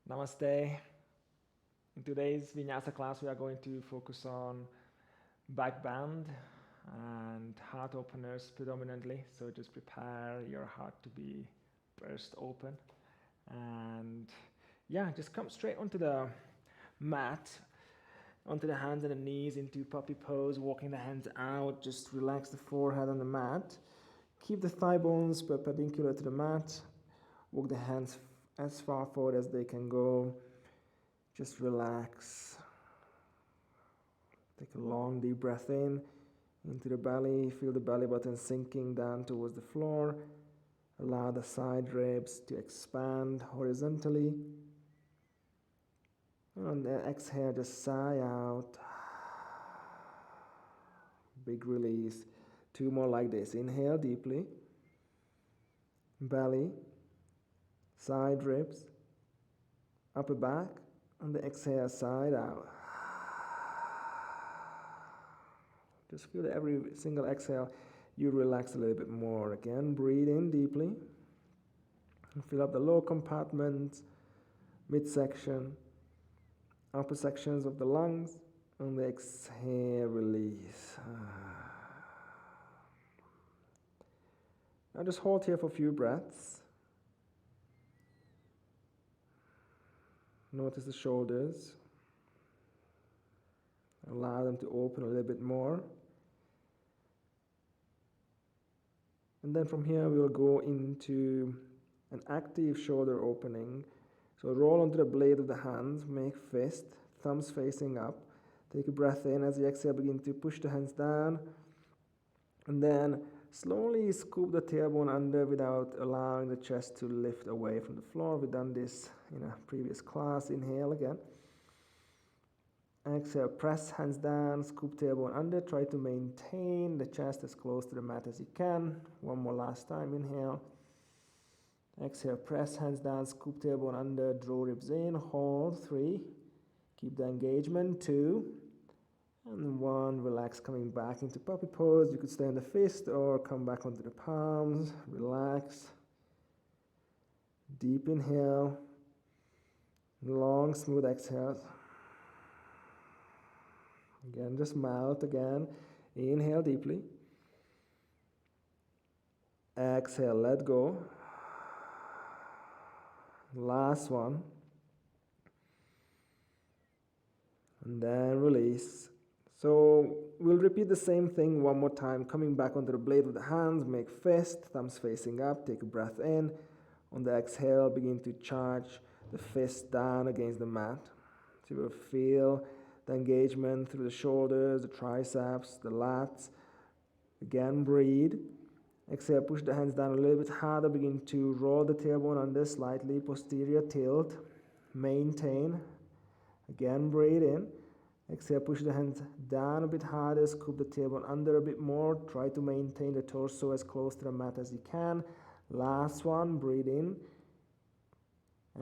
Namaste. In today's Vinyasa class, we are going to focus on back bend and heart openers predominantly. So just prepare your heart to be burst open. And yeah, just come straight onto the mat, onto the hands and the knees into puppy pose, walking the hands out. Just relax the forehead on the mat. Keep the thigh bones perpendicular to the mat. Walk the hands as far forward as they can go. Just relax. Take a long deep breath in into the belly. Feel the belly button sinking down towards the floor. Allow the side ribs to expand horizontally. And then exhale, just sigh out. Big release. Two more like this. Inhale deeply. Belly, side ribs, upper back, and the exhale, side out. Just feel that every single exhale, you relax a little bit more. Again, breathe in deeply. And fill up the lower compartment, midsection, upper sections of the lungs. And the exhale, release. Now just hold here for a few breaths. Notice the shoulders. Allow them to open a little bit more. And then from here we will go into an active shoulder opening. So roll onto the blade of the hands, make fist, thumbs facing up. Take a breath in. As you exhale, begin to push the hands down. And then slowly scoop the tailbone under without allowing the chest to lift away from the floor. We've done this in a previous class. Inhale again. Exhale, press hands down, scoop tailbone under. Try to maintain the chest as close to the mat as you can. One more last time. Inhale. Exhale, press hands down, scoop tailbone under, draw ribs in, hold. 3. Keep the engagement. 2. And 1, relax, coming back into puppy pose. You could stay on the fist or come back onto the palms. Relax. Deep inhale. Long, smooth exhale. Again, just mouth again. Inhale deeply. Exhale, let go. Last one. And then release. So we'll repeat the same thing one more time, coming back onto the blade of the hands, make fist, thumbs facing up, take a breath in. On the exhale, begin to charge the fist down against the mat. So you will feel the engagement through the shoulders, the triceps, the lats. Again, breathe. Exhale, push the hands down a little bit harder, begin to roll the tailbone under slightly, posterior tilt. Maintain. Again, breathe in. Exhale, push the hands down a bit harder, scoop the tailbone under a bit more. Try to maintain the torso as close to the mat as you can. Last one, breathe in.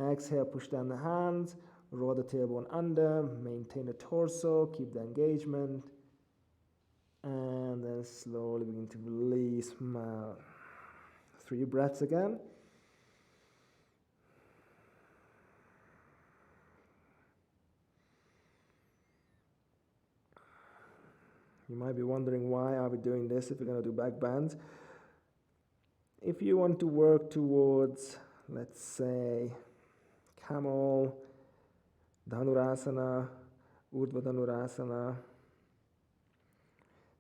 Exhale, push down the hands, roll the tailbone under, maintain the torso, keep the engagement. And then slowly begin to release mouth. 3 breaths again. You might be wondering, why are we doing this if we're going to do back bends? If you want to work towards, let's say, camel, Dhanurasana, Urdhva Dhanurasana,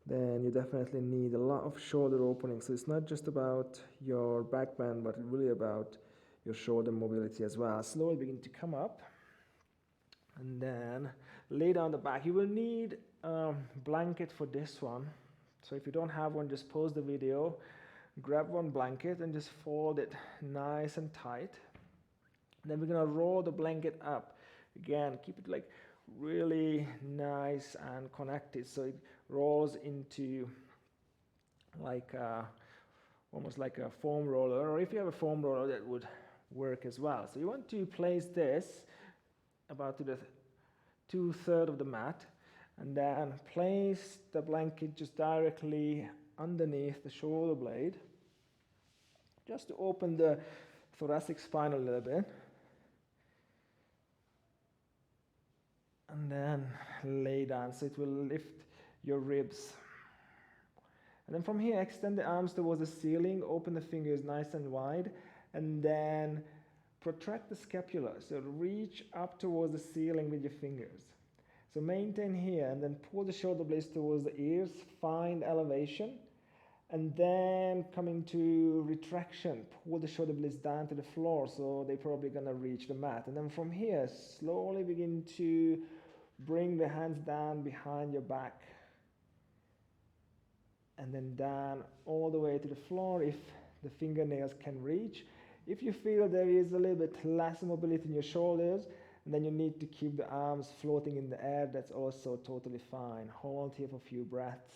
then you definitely need a lot of shoulder opening. So it's not just about your back bend, but really about your shoulder mobility as well. Slowly begin to come up. And then lay down the back. You will need a blanket for this one. So if you don't have one, just pause the video, grab one blanket and just fold it nice and tight. Then we're gonna roll the blanket up. Again, keep it like really nice and connected so it rolls into like almost like a foam roller, or if you have a foam roller, that would work as well. So you want to place this about to the 2/3 of the mat, and then place the blanket just directly underneath the shoulder blade, just to open the thoracic spine a little bit. And then lay down, so it will lift your ribs. And then from here, extend the arms towards the ceiling, open the fingers nice and wide, and then protract the scapula. So reach up towards the ceiling with your fingers. So maintain here, and then pull the shoulder blades towards the ears, find elevation, and then coming to retraction, pull the shoulder blades down to the floor, so they're probably gonna reach the mat. And then from here, slowly begin to bring the hands down behind your back, and then down all the way to the floor if the fingernails can reach. If you feel there is a little bit less mobility in your shoulders, and then you need to keep the arms floating in the air, that's also totally fine. Hold here for a few breaths.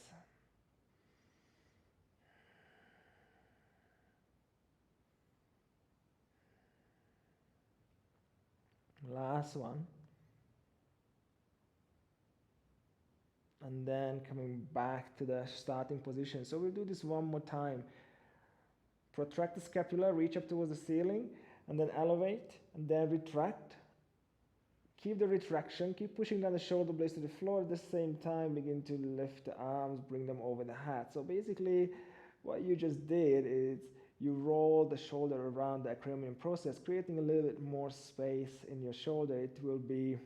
Last one. And then coming back to the starting position. So we'll do this one more time. Protract the scapula, reach up towards the ceiling, and then elevate, and then retract. Keep the retraction, keep pushing down the shoulder blades to the floor. At the same time, begin to lift the arms, bring them over the head. So basically, what you just did is you roll the shoulder around the acromion process, creating a little bit more space in your shoulder. It will be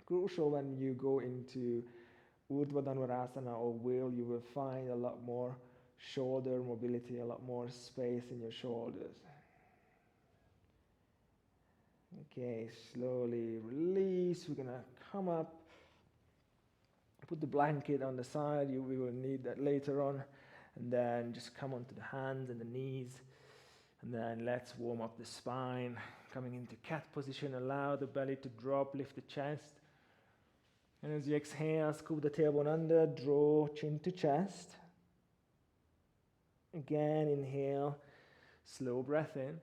crucial when you go into Urdhva Dhanurasana or wheel. You will find a lot more shoulder mobility, a lot more space in your shoulders. Okay, slowly release. We're gonna come up, put the blanket on the side. We will need that later on. And then just come onto the hands and the knees. And then let's warm up the spine. Coming into cat position, allow the belly to drop, lift the chest. And as you exhale, scoop the tailbone under, draw chin to chest. Again, inhale, slow breath in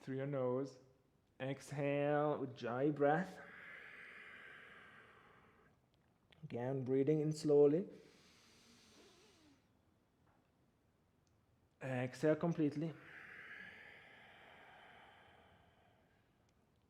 through your nose. Exhale with Ujjayi breath. Again, breathing in slowly. Exhale completely.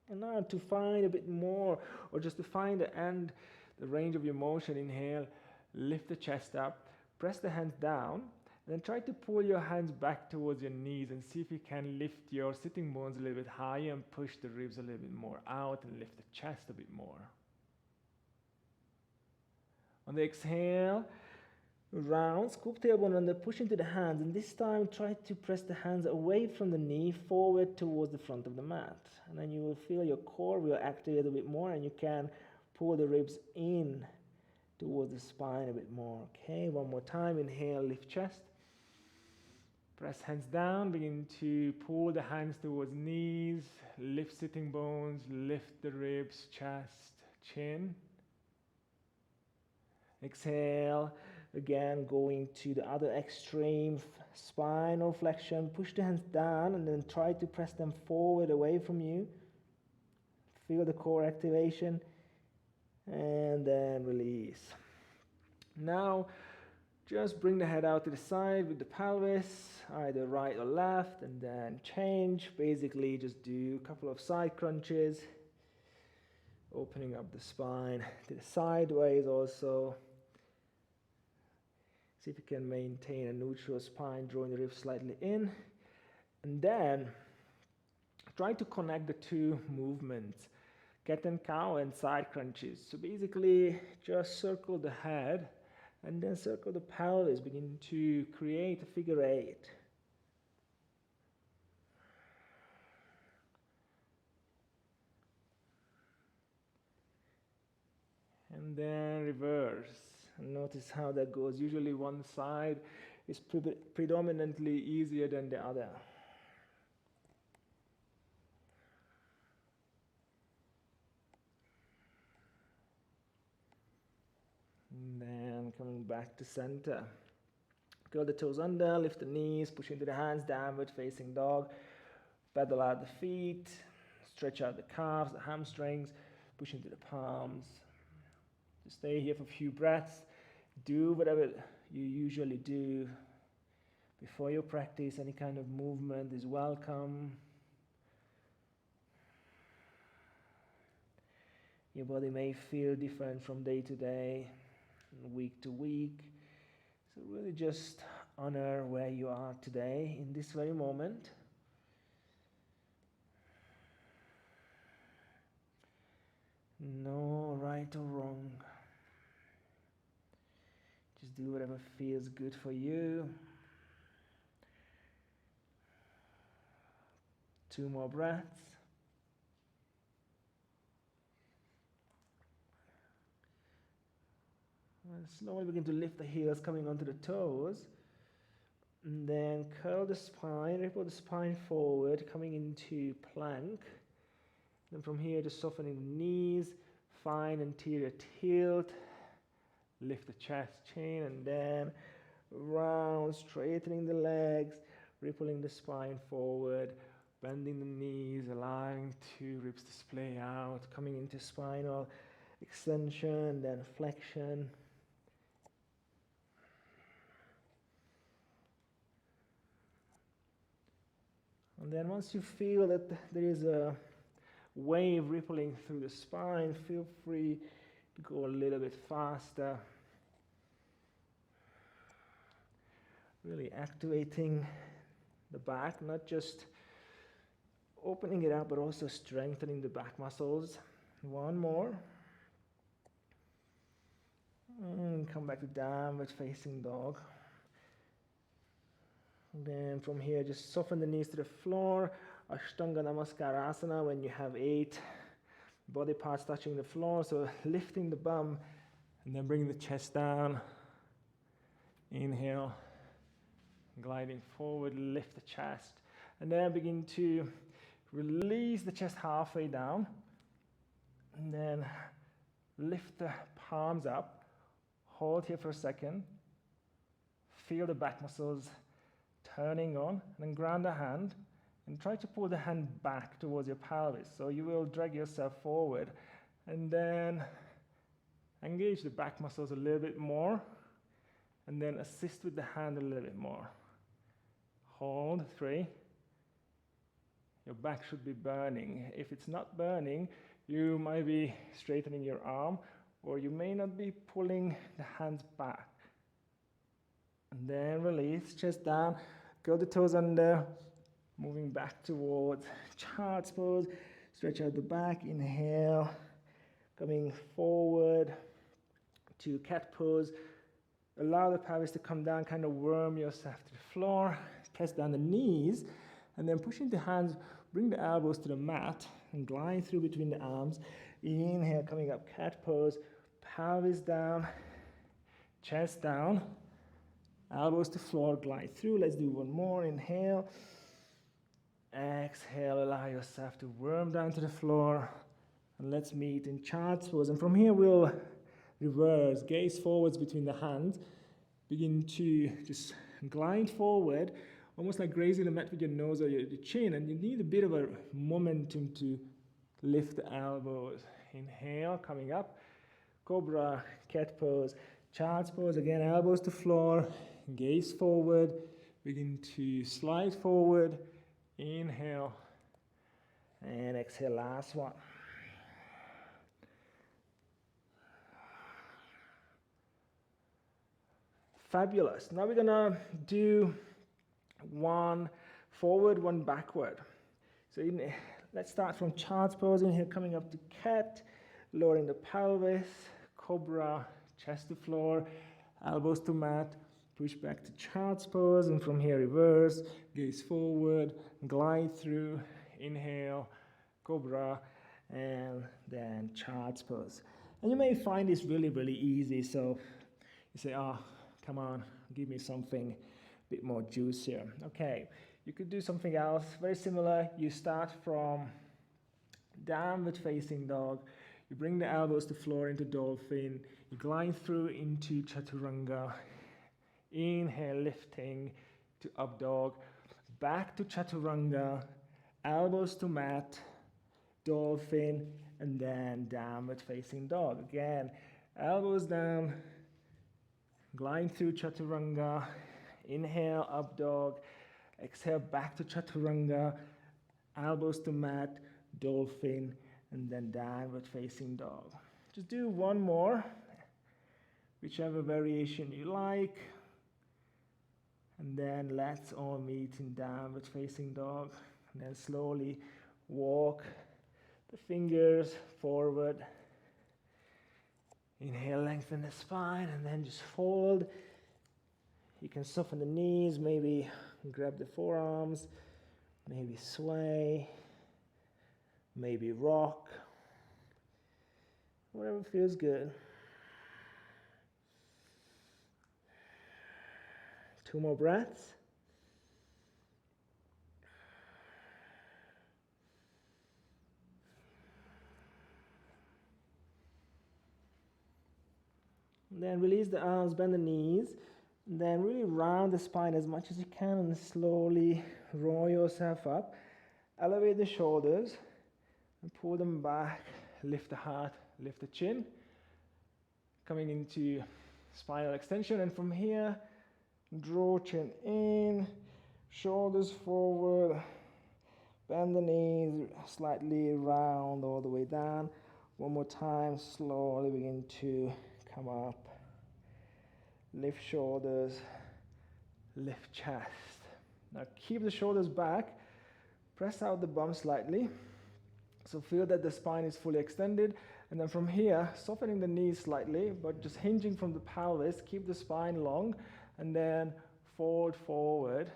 And now to find a bit more, or just to find the end, the range of your motion, inhale, lift the chest up, press the hands down, and then try to pull your hands back towards your knees and see if you can lift your sitting bones a little bit higher and push the ribs a little bit more out and lift the chest a bit more. On the exhale, round, scoop tailbone under, push into the hands, and this time try to press the hands away from the knee, forward towards the front of the mat. And then you will feel your core will activate a bit more, and you can pull the ribs in towards the spine a bit more. Okay, one more time. Inhale, lift chest. Press hands down, begin to pull the hands towards knees, lift sitting bones, lift the ribs, chest, chin. Exhale, again going to the other extreme, spinal flexion. Push the hands down and then try to press them forward away from you. Feel the core activation and then release. Now just bring the head out to the side with the pelvis, either right or left, and then change. Basically just do a couple of side crunches, opening up the spine to the sideways also. See if you can maintain a neutral spine, drawing the ribs slightly in. And then try to connect the two movements, cat and cow and side crunches. So basically just circle the head and then circle the pelvis, begin to create a figure eight. And then reverse. And notice how that goes. Usually one side is predominantly easier than the other. And then coming back to center. Curl the toes under, lift the knees, push into the hands, downward facing dog. Pedal out the feet, stretch out the calves, the hamstrings, push into the palms. Just stay here for a few breaths. Do whatever you usually do before your practice. Any kind of movement is welcome. Your body may feel different from day to day, week to week. So really just honor where you are today in this very moment. No right or wrong. Just do whatever feels good for you. 2 more breaths. And slowly begin to lift the heels coming onto the toes. And then curl the spine, ripple the spine forward, coming into plank. Then from here, just softening the knees, find anterior tilt, lift the chest, chin, and then round, straightening the legs, rippling the spine forward, bending the knees, allowing 2 ribs to splay out, coming into spinal extension, then flexion. And then once you feel that there is a wave rippling through the spine, feel free to go a little bit faster. Really activating the back, not just opening it up, but also strengthening the back muscles. 1 more. And come back to downward facing dog. And then from here, just soften the knees to the floor. Ashtanga Namaskarasana when you have 8 body parts touching the floor. So lifting the bum and then bringing the chest down. Inhale. Gliding forward, lift the chest. And then begin to release the chest halfway down. And then lift the palms up. Hold here for a second. Feel the back muscles turning on. And then ground the hand. And try to pull the hand back towards your pelvis. So you will drag yourself forward. And then engage the back muscles a little bit more. And then assist with the hand a little bit more. Hold, 3. Your back should be burning. If it's not burning, you might be straightening your arm, or you may not be pulling the hands back. And then release, chest down, curl the toes under, moving back towards child's pose. Stretch out the back, inhale, coming forward to cat pose. Allow the pelvis to come down, kind of worm yourself to the floor. Press down the knees, and then pushing the hands, bring the elbows to the mat, and glide through between the arms. Inhale, coming up, cat pose, pelvis down, chest down, elbows to floor, glide through. Let's do 1 more, inhale. Exhale, allow yourself to worm down to the floor. And let's meet in child's pose. And from here, we'll reverse, gaze forwards between the hands. Begin to just glide forward, almost like grazing the mat with your nose or your chin. And you need a bit of a momentum to lift the elbows. Inhale, coming up. Cobra, cat pose, child's pose. Again, elbows to floor, gaze forward. Begin to slide forward. Inhale. And exhale, last one. Fabulous. Now we're gonna do 1 forward, 1 backward. So let's start from child's pose. In here, coming up to cat, lowering the pelvis, cobra, chest to floor, elbows to mat, push back to child's pose, and from here reverse, gaze forward, glide through, inhale, cobra, and then child's pose. And you may find this really, really easy. So you say, come on, give me something a bit more juicier. Okay, you could do something else, very similar. You start from downward facing dog. You bring the elbows to floor into dolphin. You glide through into chaturanga. Inhale, lifting to up dog. Back to chaturanga. Elbows to mat. Dolphin. And then downward facing dog. Again, elbows down. Glide through chaturanga. Inhale, up dog. Exhale, back to chaturanga. Elbows to mat. Dolphin. and then downward facing dog. Just do one more, whichever variation you like, and then let's all meet in downward facing dog, and then slowly walk the fingers forward. Inhale, lengthen the spine, and then just fold. You can soften the knees, maybe grab the forearms, maybe sway, maybe rock, whatever feels good. 2 more breaths. And then release the arms, bend the knees, and then really round the spine as much as you can and slowly roll yourself up. Elevate the shoulders and pull them back. Lift the heart, lift the chin. Coming into spinal extension, and from here, draw chin in, shoulders forward, bend the knees, slightly round all the way down. One more time, slowly begin to come up. Lift shoulders, lift chest. Now keep the shoulders back, press out the bum slightly. So feel that the spine is fully extended. And then from here, softening the knees slightly, but just hinging from the pelvis, keep the spine long, and then fold forward,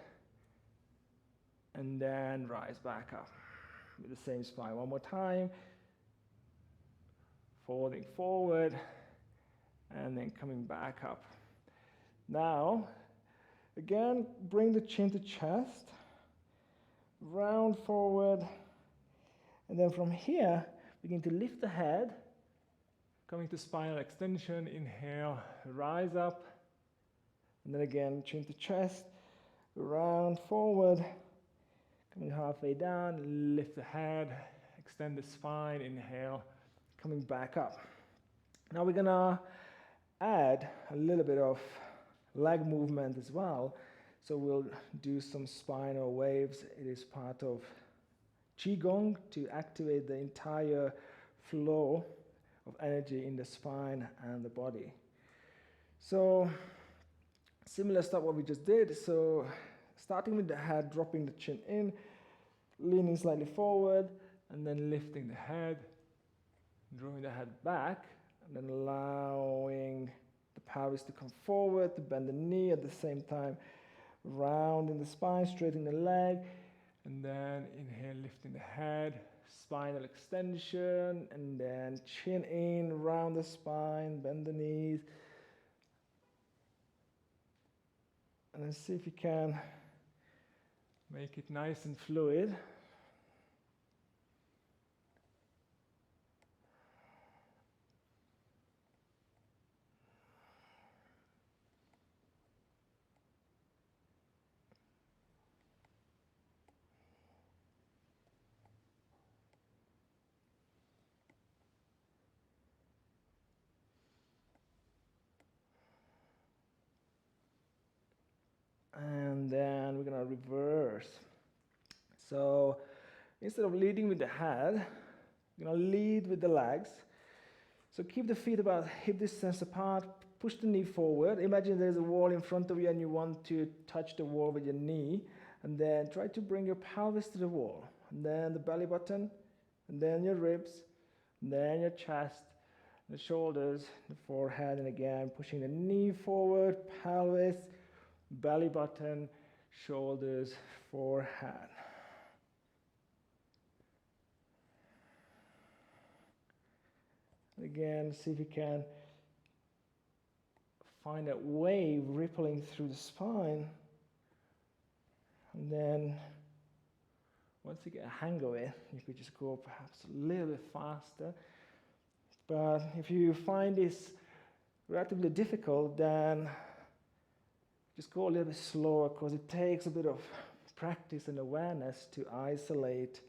and then rise back up with the same spine. One more time. Folding forward, and then coming back up. Now, again, bring the chin to chest, round forward, and then from here, begin to lift the head, coming to spinal extension. Inhale, rise up, and then again, chin to chest, round forward, coming halfway down, lift the head, extend the spine, inhale, coming back up. Now we're gonna add a little bit of leg movement as well. So we'll do some spinal waves. It is part of Qigong to activate the entire flow of energy in the spine and the body. So similar stuff what we just did. So starting with the head, dropping the chin in, leaning slightly forward, and then lifting the head, drawing the head back, and then allowing the pelvis to come forward, to bend the knee at the same time, rounding the spine, straightening the leg, and then inhale, lifting the head, spinal extension, and then chin in, round the spine, bend the knees, and then see if you can make it nice and fluid. And then we're gonna reverse. So instead of leading with the head, we're gonna lead with the legs. So keep the feet about hip distance apart, push the knee forward. Imagine there's a wall in front of you and you want to touch the wall with your knee, and then try to bring your pelvis to the wall. And then the belly button, and then your ribs, and then your chest, the shoulders, the forehead, and again pushing the knee forward, pelvis, belly button, shoulders, forehead. Again, see if you can find that wave rippling through the spine. And then once you get a hang of it, you could just go perhaps a little bit faster. But if you find this relatively difficult, then just go a little bit slower, because it takes a bit of practice and awareness to isolate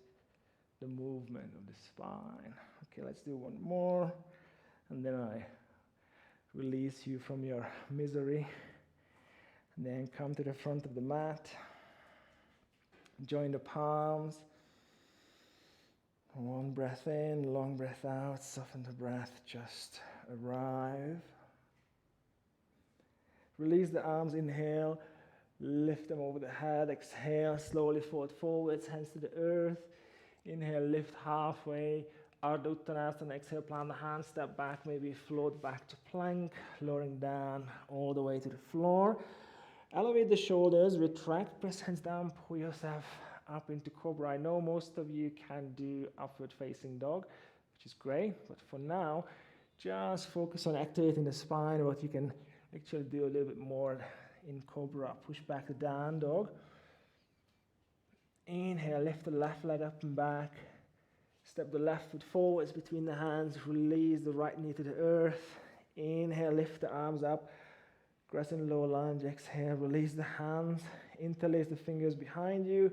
the movement of the spine. Okay, let's do one more, and then I release you from your misery. And then come to the front of the mat, join the palms, One breath in, long breath out, soften the breath, just arrive. Release the arms, inhale, lift them over the head, exhale, slowly forwards, hands to the earth. Inhale, lift halfway, Urdhva Dhanurasana, exhale, plant the hands, step back, maybe float back to plank, lowering down all the way to the floor. Elevate the shoulders, retract, press hands down, pull yourself up into cobra. I know most of you can do upward facing dog, which is great, but for now, just focus on activating the spine, what you can actually do a little bit more in cobra. Push back to down dog. Inhale, lift the left leg up and back. Step the left foot forwards between the hands. Release the right knee to the earth. Inhale, lift the arms up. Crescent low lunge. Exhale, release the hands. Interlace the fingers behind you.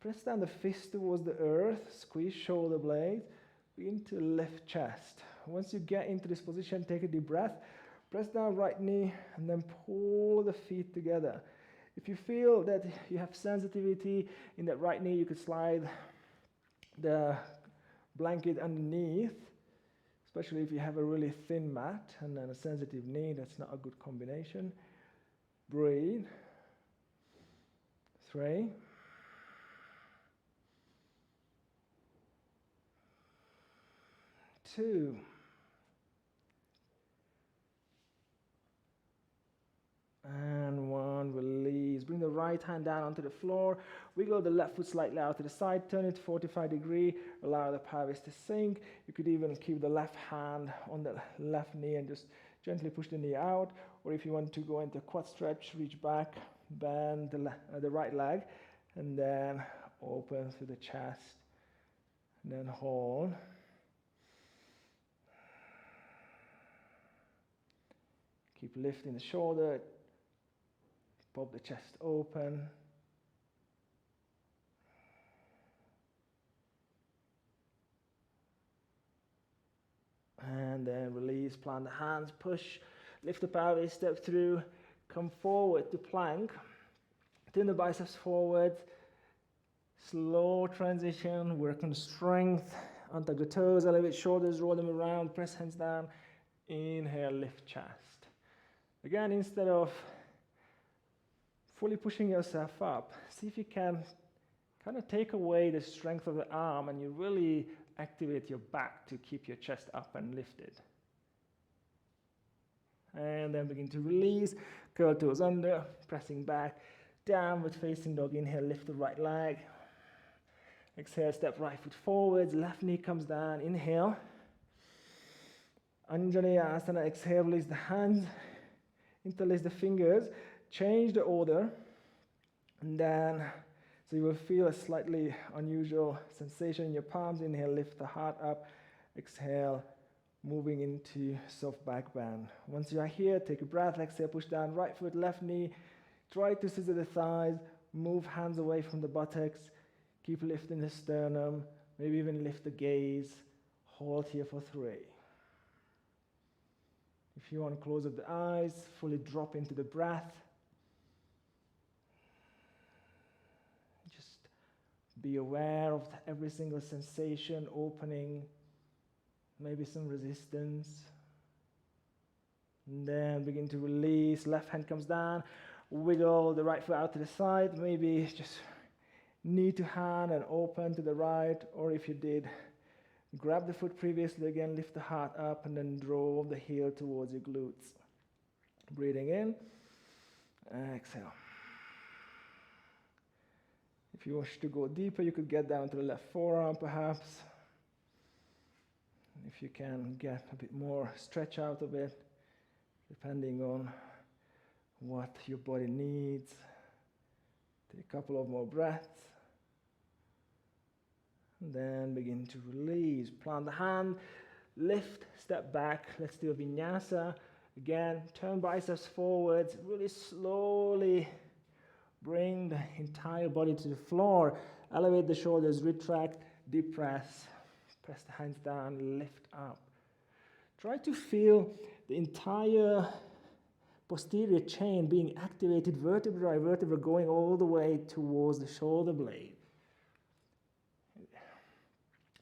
Press down the fist towards the earth. Squeeze shoulder blades. Begin to lift chest. Once you get into this position, take a deep breath. Press down right knee and then pull the feet together. If you feel that you have sensitivity in that right knee, you could slide the blanket underneath, especially if you have a really thin mat and then a sensitive knee. That's not a good combination. Breathe. 3. 2. And 1, release. Bring the right hand down onto the floor. Wiggle the left foot slightly out to the side. Turn it 45 degrees. Allow the pelvis to sink. You could even keep the left hand on the left knee and just gently push the knee out. Or if you want to go into a quad stretch, reach back, bend the right leg, and then open through the chest. And then hold. Keep lifting the shoulder. Pop the chest open. And then release, plant the hands, push, lift the pelvis, step through, come forward to plank. Turn the biceps forward. Slow transition, work on the strength. Untug the toes, elevate shoulders, roll them around, press hands down. Inhale, lift chest. Again, instead of fully pushing yourself up, see if you can kind of take away the strength of the arm and you really activate your back to keep your chest up and lifted. And then begin to release, curl toes under, pressing back, downward facing dog. Inhale, lift the right leg. Exhale, step right foot forwards, left knee comes down. Inhale. Anjaneyasana, exhale, release the hands, interlace the fingers. Change the order, and then, so you will feel a slightly unusual sensation in your palms. Inhale, lift the heart up. Exhale, moving into soft back bend. Once you are here, take a breath. Exhale, push down right foot, left knee. Try to scissor the thighs. Move hands away from the buttocks. Keep lifting the sternum. Maybe even lift the gaze. Hold here for 3. If you want to close up the eyes, fully drop into the breath. Be aware of every single sensation, opening, maybe some resistance. And then begin to release. Left hand comes down. Wiggle the right foot out to the side. Maybe just knee to hand and open to the right. Or if you did, grab the foot previously again, lift the heart up and then draw the heel towards your glutes. Breathing in. Exhale. If you wish to go deeper, you could get down to the left forearm perhaps. If you can get a bit more stretch out of it, depending on what your body needs. Take a couple of more breaths. And then begin to release. Plant the hand, lift, step back. Let's do a vinyasa. Again, turn biceps forwards, really slowly. Bring the entire body to the floor. Elevate the shoulders, retract, deep press. Press the hands down, lift up. Try to feel the entire posterior chain being activated, vertebra by vertebra, going all the way towards the shoulder blade.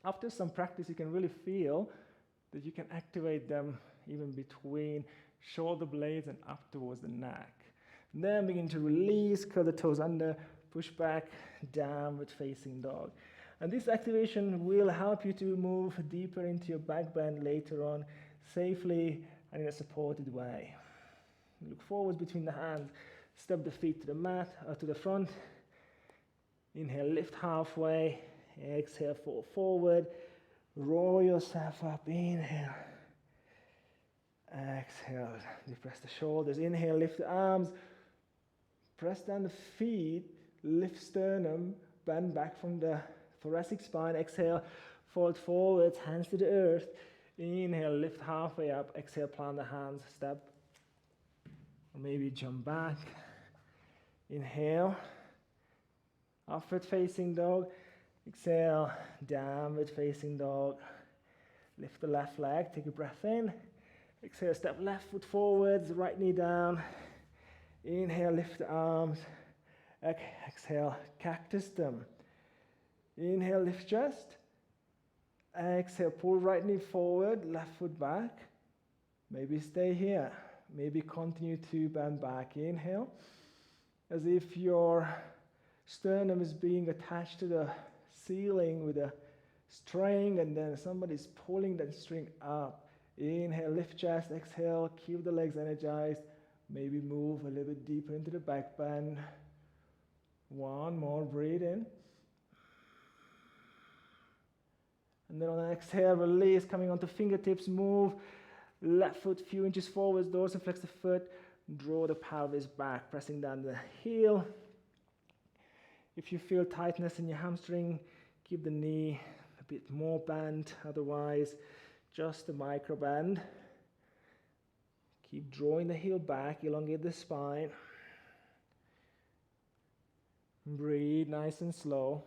After some practice, you can really feel that you can activate them even between shoulder blades and up towards the neck. And then begin to release, curl the toes under, push back, downward facing dog. And this activation will help you to move deeper into your back bend later on, safely and in a supported way. Look forwards between the hands, step the feet to the mat or to the front. Inhale, lift halfway, exhale, fall forward, roll yourself up, inhale. Exhale, depress the shoulders, inhale, lift the arms, press down the feet, lift sternum, bend back from the thoracic spine, exhale, fold forwards, hands to the earth, inhale, lift halfway up, exhale, plant the hands, step, or maybe jump back, inhale, upward facing dog, exhale, downward facing dog, lift the left leg, take a breath in, exhale, step left foot forwards, right knee down, inhale, lift the arms, exhale, cactus them, inhale, lift chest, exhale, pull right knee forward, left foot back, maybe stay here, maybe continue to bend back, inhale, as if your sternum is being attached to the ceiling with a string and then somebody's pulling that string up. Inhale, lift chest, exhale, keep the legs energized, maybe move a little bit deeper into the back bend. One more, breathe in. And then on an exhale, release, coming onto fingertips, move left foot few inches forwards, dorsiflex the foot, draw the pelvis back, pressing down the heel. If you feel tightness in your hamstring, keep the knee a bit more bent, otherwise just a micro bend. Keep drawing the heel back, elongate the spine. Breathe nice and slow.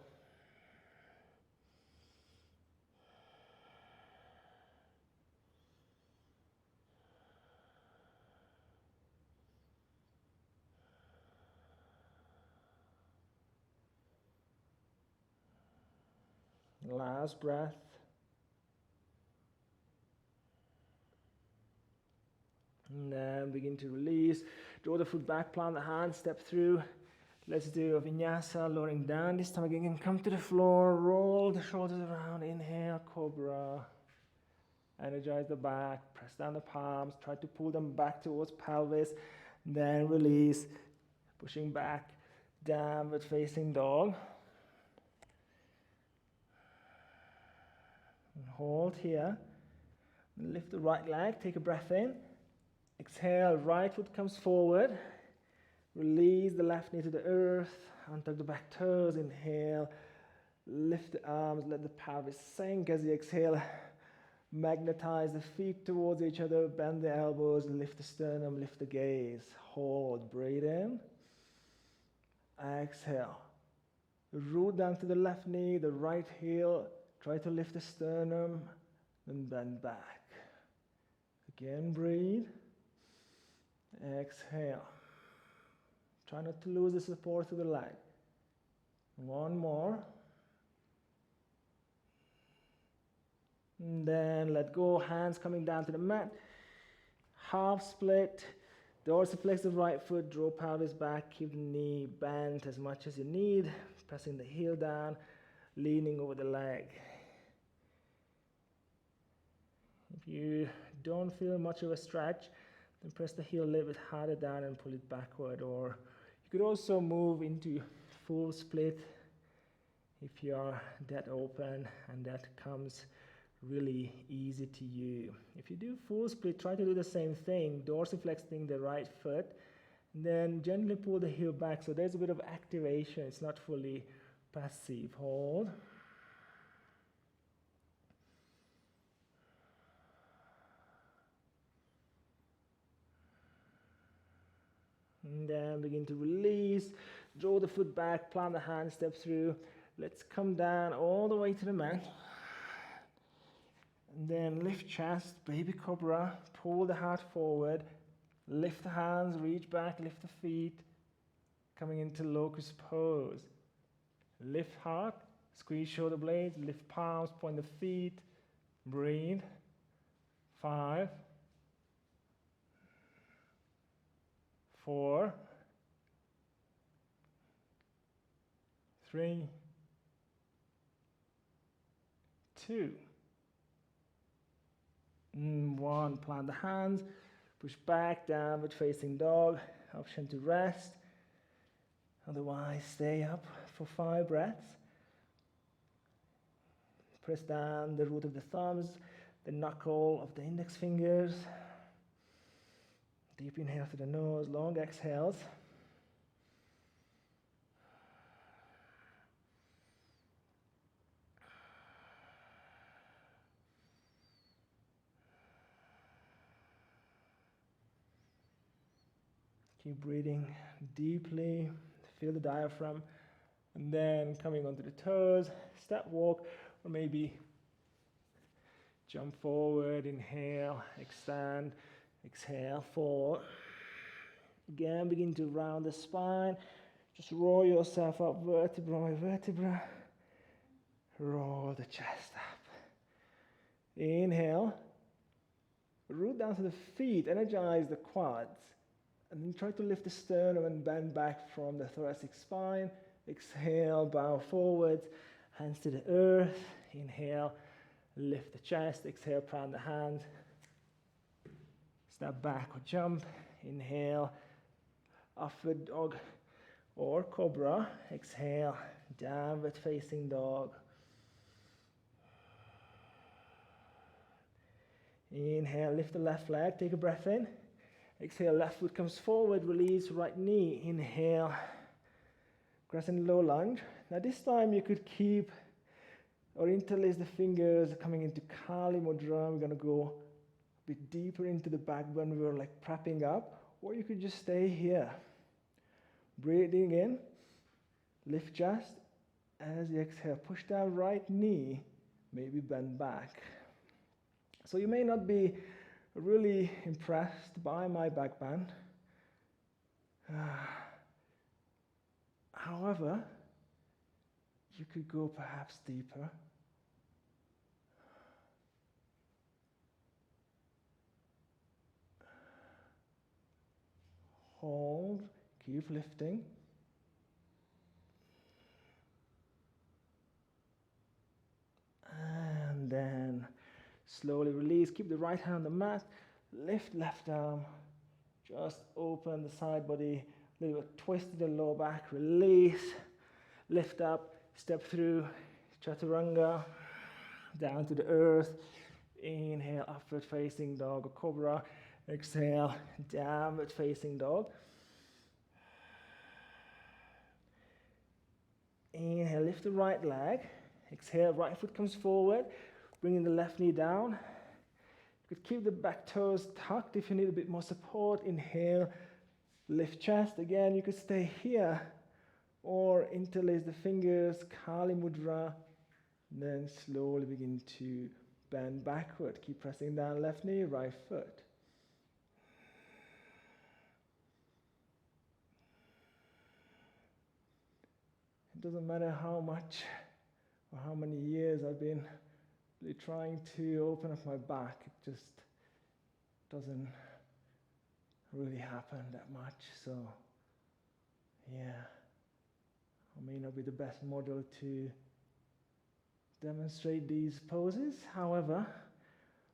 Last breath. And then begin to release. Draw the foot back, plant the hands, step through. Let's do a vinyasa, lowering down. This time again, come to the floor, roll the shoulders around. Inhale, cobra. Energize the back, press down the palms, try to pull them back towards pelvis. Then release, pushing back, downward facing dog. And hold here. Lift the right leg, take a breath in. Exhale, right foot comes forward. Release the left knee to the earth. Untuck the back toes. Inhale. Lift the arms, let the pelvis sink as you exhale. Magnetize the feet towards each other. Bend the elbows. Lift the sternum. Lift the gaze. Hold. Breathe in. Exhale. Root down to the left knee, the right heel. Try to lift the sternum. Then bend back. Again, breathe. Exhale. Try not to lose the support to the leg. One more. And then let go, hands coming down to the mat. Half split. Dorsiflex the right foot, draw pelvis back, keep the knee bent as much as you need. Pressing the heel down, leaning over the leg. If you don't feel much of a stretch, then press the heel a little bit harder down and pull it backward. Or you could also move into full split if you are that open and that comes really easy to you. If you do full split, try to do the same thing, dorsiflexing the right foot, and then gently pull the heel back. So there's a bit of activation. It's not fully passive. Hold. And then begin to release. Draw the foot back, plant the hand, step through. Let's come down all the way to the mat. And then lift chest, baby cobra. Pull the heart forward. Lift the hands, reach back, lift the feet. Coming into locust pose. Lift heart, Squeeze shoulder blades, lift palms, point the feet, breathe. 5, 4, 3, 2, 1. Plant the hands, push back, downward facing dog. Option to rest. Otherwise, stay up for 5 breaths. Press down the root of the thumbs, the knuckle of the index fingers. Deep inhale through the nose, long exhales. Keep breathing deeply, feel the diaphragm, and then coming onto the toes, step walk, or maybe jump forward, inhale, extend, exhale, fall. Again, begin to round the spine, just roll yourself up vertebra by vertebra, roll the chest up. Inhale, root down to the feet, energize the quads. And then try to lift the sternum and bend back from the thoracic spine. Exhale, bow forwards, hands to the earth. Inhale, lift the chest. Exhale, plant the hands. Step back or jump. Inhale, upward dog or cobra. Exhale, downward facing dog. Inhale, lift the left leg, take a breath in. Exhale, left foot comes forward, release right knee. Inhale, crescent low lunge. Now this time you could keep or interlace the fingers coming into Kali Mudra. We're going to go a bit deeper into the back bend. We're like prepping up. Or you could just stay here. Breathing in, lift chest. As you exhale, push down right knee, maybe bend back. So you may not be really impressed by my back bend. However, you could go perhaps deeper. Hold, keep lifting. And then slowly release. Keep the right hand on the mat. Lift left arm. Just open the side body. Little bit twist the lower back. Release. Lift up. Step through. Chaturanga. Down to the earth. Inhale. Upward facing dog or cobra. Exhale. Downward facing dog. Inhale. Lift the right leg. Exhale. Right foot comes forward. Bringing the left knee down. You could keep the back toes tucked if you need a bit more support. Inhale, lift chest. Again, you could stay here or interlace the fingers, Kali Mudra. Then slowly begin to bend backward. Keep pressing down left knee, right foot. It doesn't matter how much or how many years I've been trying to open up my back, it just doesn't really happen that much. So yeah, I may not be the best model to demonstrate these poses. However,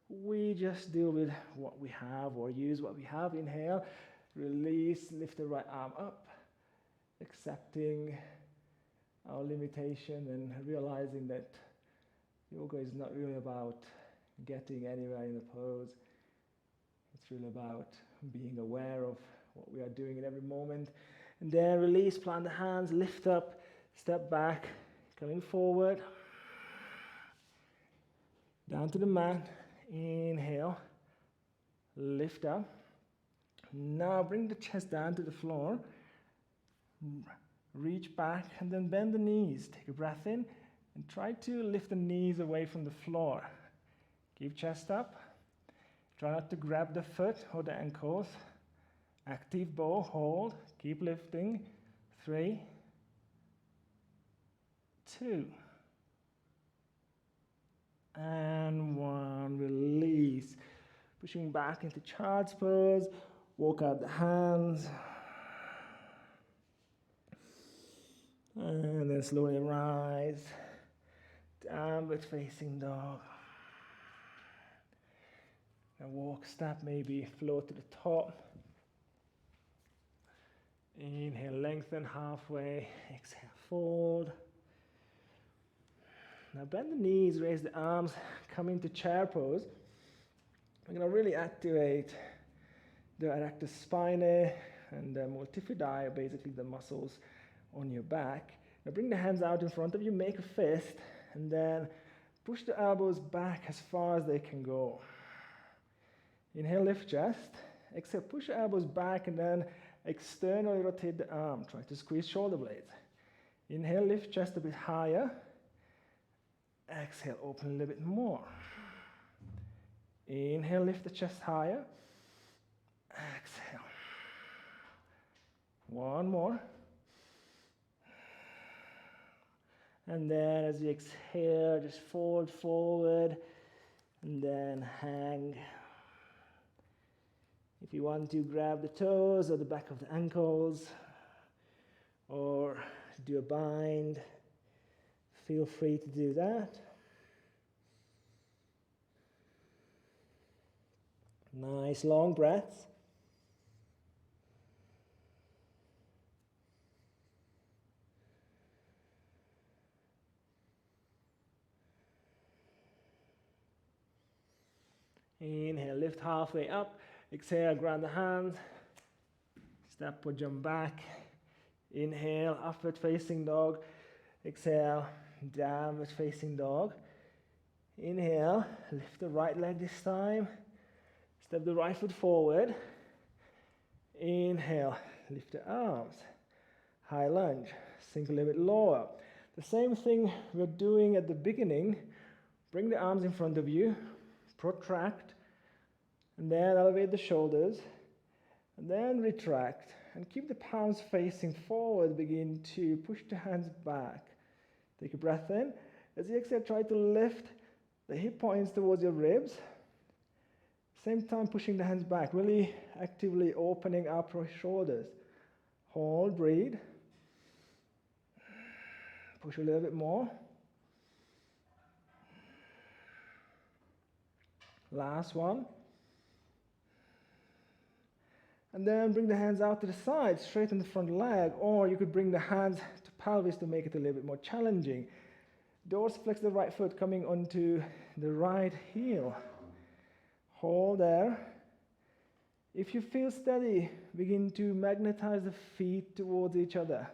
we just deal with what we have or use what we have. Inhale, release, lift the right arm up, accepting our limitation and realizing that yoga is not really about getting anywhere in the pose. It's really about being aware of what we are doing in every moment. And then release, plant the hands, lift up, step back, coming forward. Down to the mat. Inhale, lift up. Now bring the chest down to the floor. Reach back and then bend the knees. Take a breath in. And try to lift the knees away from the floor. Keep chest up. Try not to grab the foot or the ankles. Active bow, hold. Keep lifting. 3, 2, Pushing back into child's pose. Walk out the hands. And then slowly rise. Downward facing dog. And walk, step, maybe float to the top. Inhale, lengthen halfway. Exhale, fold. Now bend the knees, raise the arms, come into chair pose. We're going to really activate the erector spinae and the multifidi, basically the muscles on your back. Now bring the hands out in front of you, make a fist, and then push the elbows back as far as they can go. Inhale, lift chest. Exhale, push the elbows back and then externally rotate the arm. Try to squeeze shoulder blades. Inhale, lift chest a bit higher. Exhale, open a little bit more. Inhale, lift the chest higher. Exhale. One more. And then as you exhale, just fold forward and then hang. If you want to grab the toes or the back of the ankles or do a bind, feel free to do that. Nice long breaths. Inhale, lift halfway up. Exhale, grab the hands. Step or jump back. Inhale, upward facing dog. Exhale, downward facing dog. Inhale, lift the right leg this time. Step the right foot forward. Inhale, lift the arms. High lunge, sink a little bit lower. The same thing we're doing at the beginning. Bring the arms in front of you. Protract. And then elevate the shoulders. And then retract. And keep the palms facing forward. Begin to push the hands back. Take a breath in. As you exhale, try to lift the hip points towards your ribs. Same time pushing the hands back, really actively opening up your shoulders. Hold, breathe. Push a little bit more. Last one. And then bring the hands out to the side, straighten the front leg, or you could bring the hands to pelvis to make it a little bit more challenging. Dorsiflex the right foot coming onto the right heel. Hold there. If you feel steady, begin to magnetize the feet towards each other.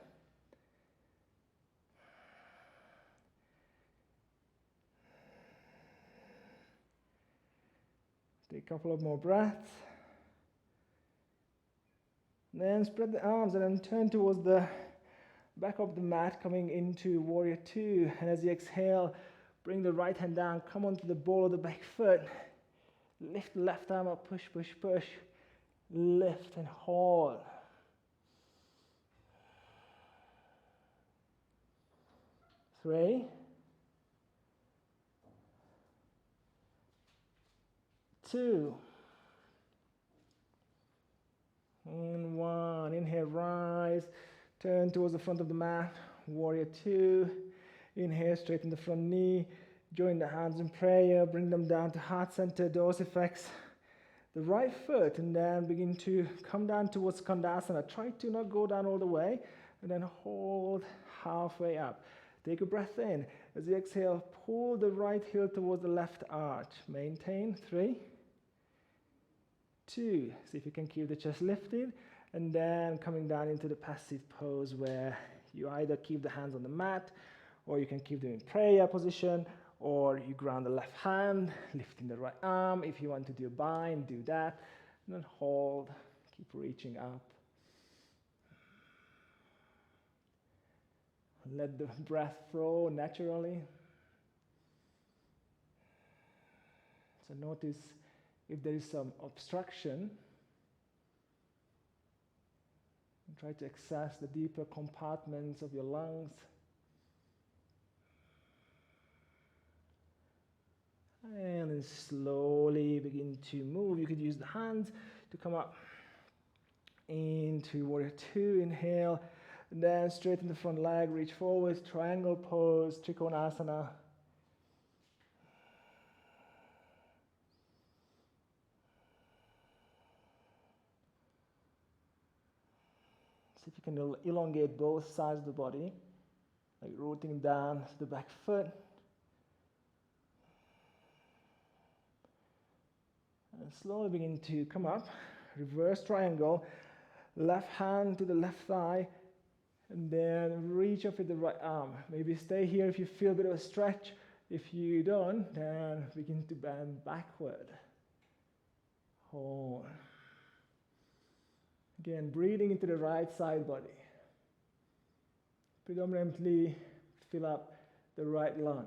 Take a couple of more breaths. Then spread the arms and then turn towards the back of the mat, coming into Warrior Two. And as you exhale, bring the right hand down, come onto the ball of the back foot. Lift the left arm up, push, push, push. Lift and hold. Three. Two. And one. Inhale, rise. Turn towards the front of the mat. Warrior Two. Inhale, straighten the front knee. Join the hands in prayer. Bring them down to heart center. Dorsiflex the right foot. And then begin to come down towards Skandasana. Try to not go down all the way. And then hold halfway up. Take a breath in. As you exhale, pull the right heel towards the left arch. Maintain. 3, 2. See if you can keep the chest lifted. And then coming down into the passive pose where you either keep the hands on the mat, or you can keep them in prayer position, or you ground the left hand, lifting the right arm. If you want to do a bind, do that. And then hold. Keep reaching up. Let the breath flow naturally. So notice if there is some obstruction. And try to access the deeper compartments of your lungs. And and slowly begin to move. You could use the hands to come up into warrior two. Inhale, and then straighten the front leg, reach forward, triangle pose, trikonasana. See if you can elongate both sides of the body, like rooting down to the back foot. And slowly begin to come up, reverse triangle, left hand to the left thigh, and then reach up with the right arm. Maybe stay here if you feel a bit of a stretch. If you don't, then begin to bend backward. Hold. Again, breathing into the right side body. Predominantly fill up the right lung.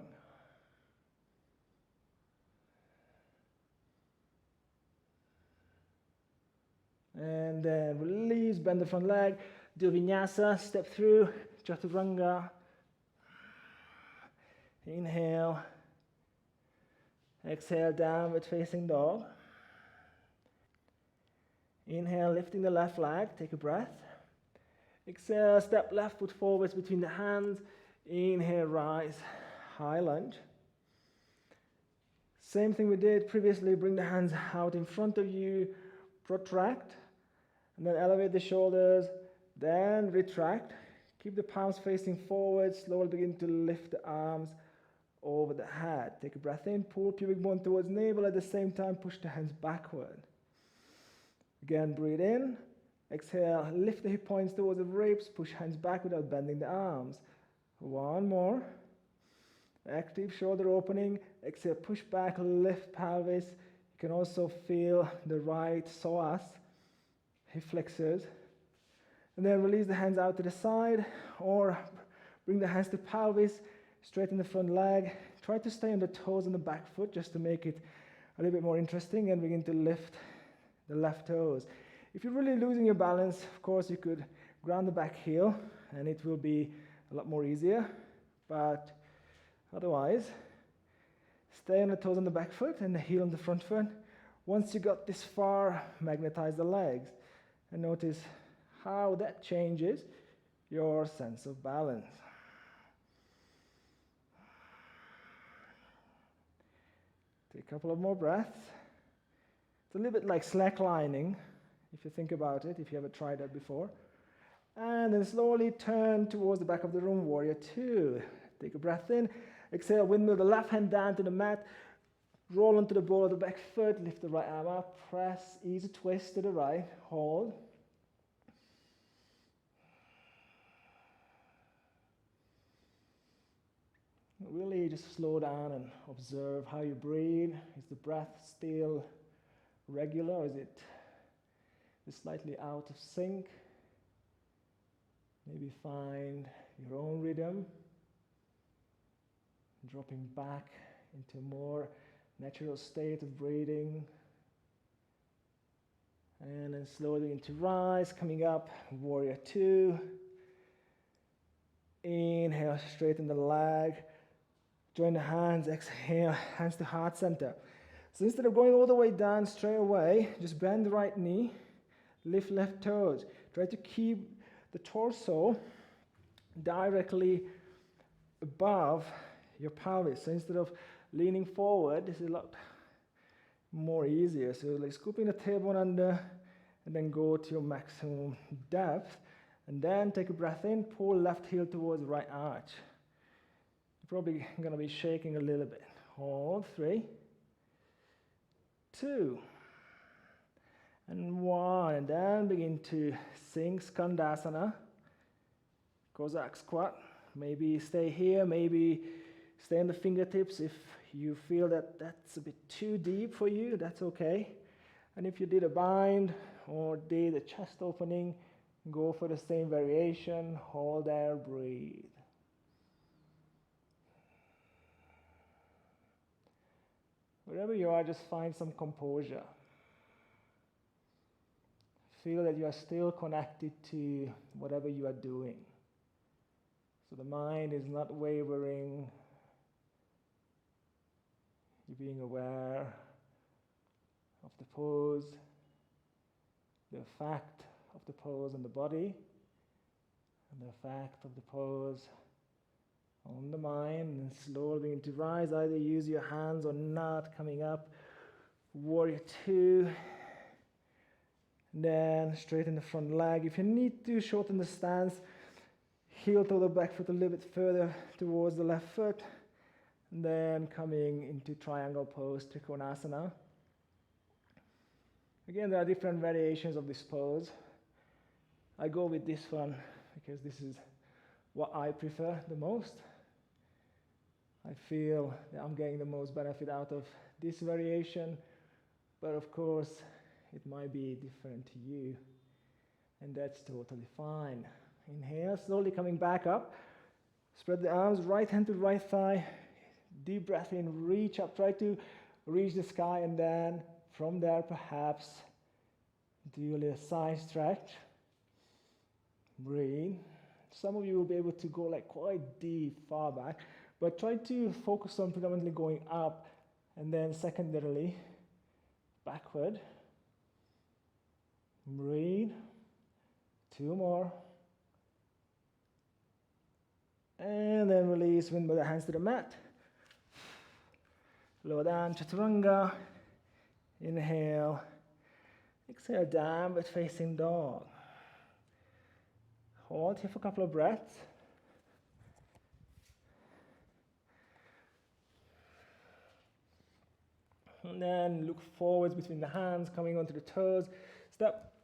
And then release, bend the front leg, do vinyasa, step through, chaturanga. Inhale, exhale, downward facing dog. Inhale, lifting the left leg, take a breath. Exhale, step left foot forwards between the hands. Inhale, rise, high lunge. Same thing we did previously, bring the hands out in front of you, protract, and then elevate the shoulders, then retract. Keep the palms facing forward, slowly begin to lift the arms over the head. Take a breath in, pull pubic bone towards navel, at the same time push the hands backward. Again, breathe in, exhale, lift the hip points towards the ribs, push hands back without bending the arms. One more. Active shoulder opening, exhale, push back, lift pelvis. You can also feel the right psoas, hip flexors. And then release the hands out to the side, or bring the hands to pelvis, straighten the front leg. Try to stay on the toes and the back foot just to make it a little bit more interesting, and begin to lift the left toes. If you're really losing your balance, of course, you could ground the back heel, and it will be a lot more easier. But otherwise, stay on the toes on the back foot and the heel on the front foot. Once you got this far, magnetize the legs, and notice how that changes your sense of balance. Take a couple of more breaths. It's a little bit like slacklining, if you think about it, if you ever tried that before. And then slowly turn towards the back of the room, warrior two. Take a breath in, exhale, windmill the left hand down to the mat, roll onto the ball of the back foot, lift the right arm up, press, easy twist to the right, hold. Really just slow down and observe how you breathe. Is the breath still regular, or is it slightly out of sync? Maybe find your own rhythm, dropping back into a more natural state of breathing. And then slowly begin to rise, coming up, warrior two. Inhale, straighten the leg. Join the hands, exhale, hands to heart center. So instead of going all the way down straight away, just bend the right knee, lift left toes. Try to keep the torso directly above your pelvis. So instead of leaning forward, this is a lot more easier. So like scooping the tailbone under, and then go to your maximum depth. And then take a breath in, pull left heel towards right arch. Probably going to be shaking a little bit. Hold, 3, 2, and 1. And then begin to sink Skandasana, Cossack squat. Maybe stay here, maybe stay on the fingertips. If you feel that that's a bit too deep for you, that's okay. And if you did a bind or did a chest opening, go for the same variation. Hold there, breathe. Wherever you are, just find some composure. Feel that you are still connected to whatever you are doing. So the mind is not wavering. You're being aware of the pose, the effect of the pose on the body, and the effect of the pose on the mind. And slowly begin to rise. Either use your hands or not, coming up. Warrior two. Then straighten the front leg. If you need to, shorten the stance. Heel toe the back foot a little bit further towards the left foot. And then coming into triangle pose, Trikonasana. Again, there are different variations of this pose. I go with this one because this is what I prefer the most. I feel that I'm getting the most benefit out of this variation, but of course, it might be different to you, and that's totally fine. Inhale, slowly coming back up. Spread the arms, right hand to right thigh. Deep breath in, reach up, try to reach the sky, and then from there perhaps do a little side stretch. Breathe. Some of you will be able to go like quite deep, far back, but try to focus on predominantly going up and then secondarily backward. Breathe. Two more. And then release, wind by the hands to the mat. Lower down, Chaturanga. Inhale. Exhale, downward facing dog. Hold here for a couple of breaths. And then look forwards between the hands, coming onto the toes. Step.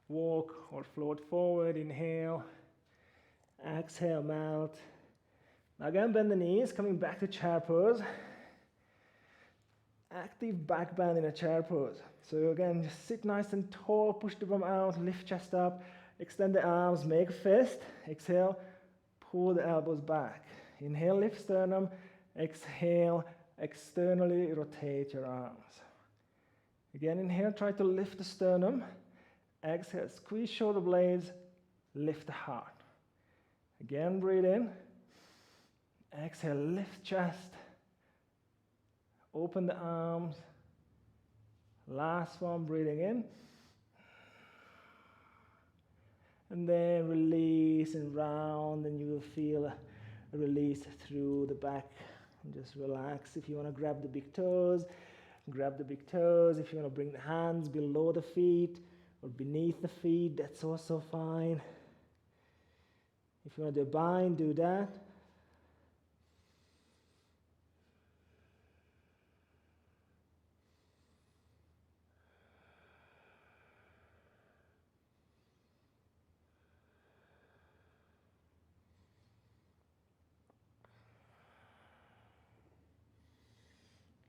Walk or float forward. Inhale. Exhale, melt. Now again, bend the knees, coming back to chair pose. Active back bend in a chair pose. So again, just sit nice and tall, push the bum out, lift chest up, extend the arms, make a fist. Exhale, pull the elbows back. Inhale, lift sternum. Exhale, externally rotate your arms. Again, inhale, try to lift the sternum. Exhale, squeeze shoulder blades, lift the heart. Again, breathe in. Exhale, lift chest. Open the arms. Last one, breathing in. And then release and round, and you will feel a release through the back. And just relax. If you want to grab the big toes, grab the big toes. If you want to bring the hands below the feet or beneath the feet, that's also fine. If you want to do a bind, do that.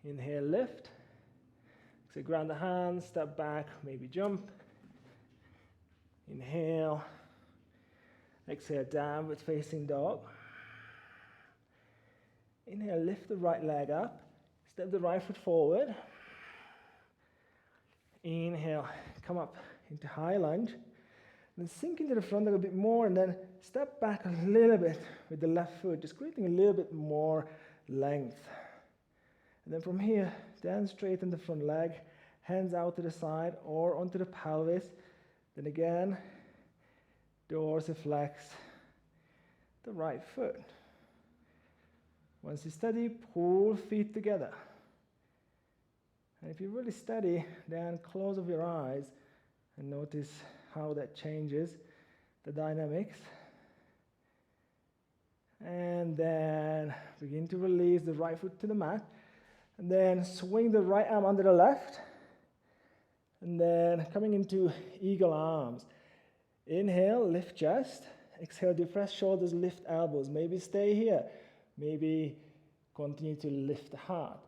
Inhale, lift. So ground the hands, step back, maybe jump. Inhale. Exhale, downward facing dog. Inhale, lift the right leg up. Step the right foot forward. Inhale, come up into high lunge. Then sink into the front leg a bit more and then step back a little bit with the left foot, just creating a little bit more length. And then from here, then straighten the front leg, hands out to the side or onto the pelvis. Then again, dorsiflex the right foot. Once you're steady, pull feet together. And if you're really steady, then close off your eyes and notice how that changes the dynamics. And then begin to release the right foot to the mat. And then swing the right arm under the left. And then coming into eagle arms. Inhale, lift chest. Exhale, depress shoulders, lift elbows. Maybe stay here. Maybe continue to lift the heart.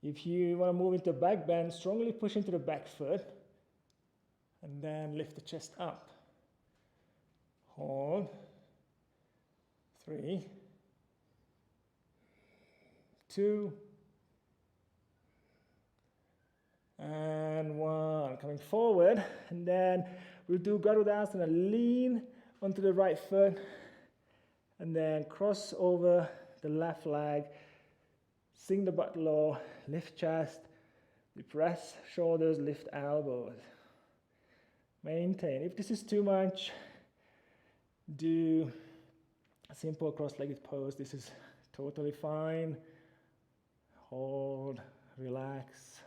If you want to move into back bend, strongly push into the back foot. And then lift the chest up. Hold. 3, 2, and 1. Coming forward, and then we'll do Urdhva Dhanurasana. Lean onto the right foot, and then cross over the left leg. Sink the butt low, lift chest, depress shoulders, lift elbows. Maintain. If this is too much, do a simple cross-legged pose. This is totally fine. Hold, relax.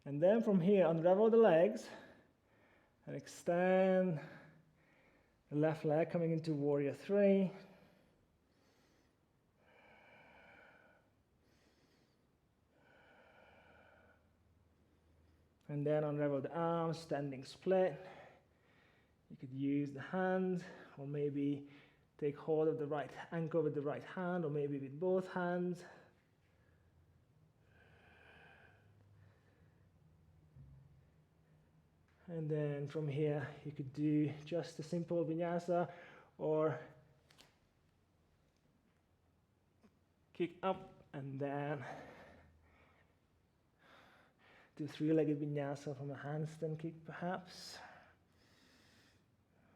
And then from here, unravel the legs and extend the left leg, coming into warrior three. And then unravel the arms, standing split. You could use the hands, or maybe take hold of the right ankle with the right hand, or maybe with both hands. And then from here, you could do just a simple vinyasa, or kick up and then do three-legged vinyasa from a handstand kick perhaps.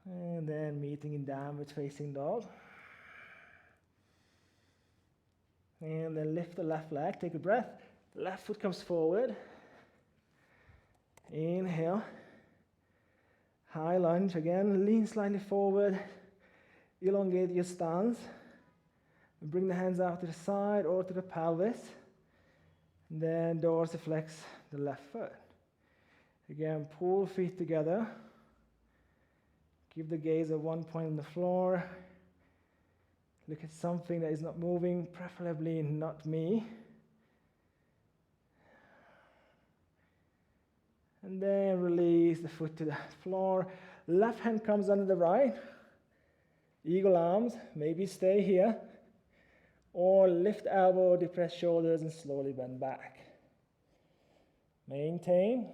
And then meeting in downward facing dog. And then lift the left leg, take a breath. Left foot comes forward. Inhale. High lunge again, lean slightly forward. Elongate your stance. Bring the hands out to the side or to the pelvis. And then dorsiflex the left foot. Again, pull feet together. Keep the gaze at one point on the floor. Look at something that is not moving, preferably not me. And then release the foot to the floor. Left hand comes under the right. Eagle arms, maybe stay here. Or lift elbow, depress shoulders, and slowly bend back. Maintain.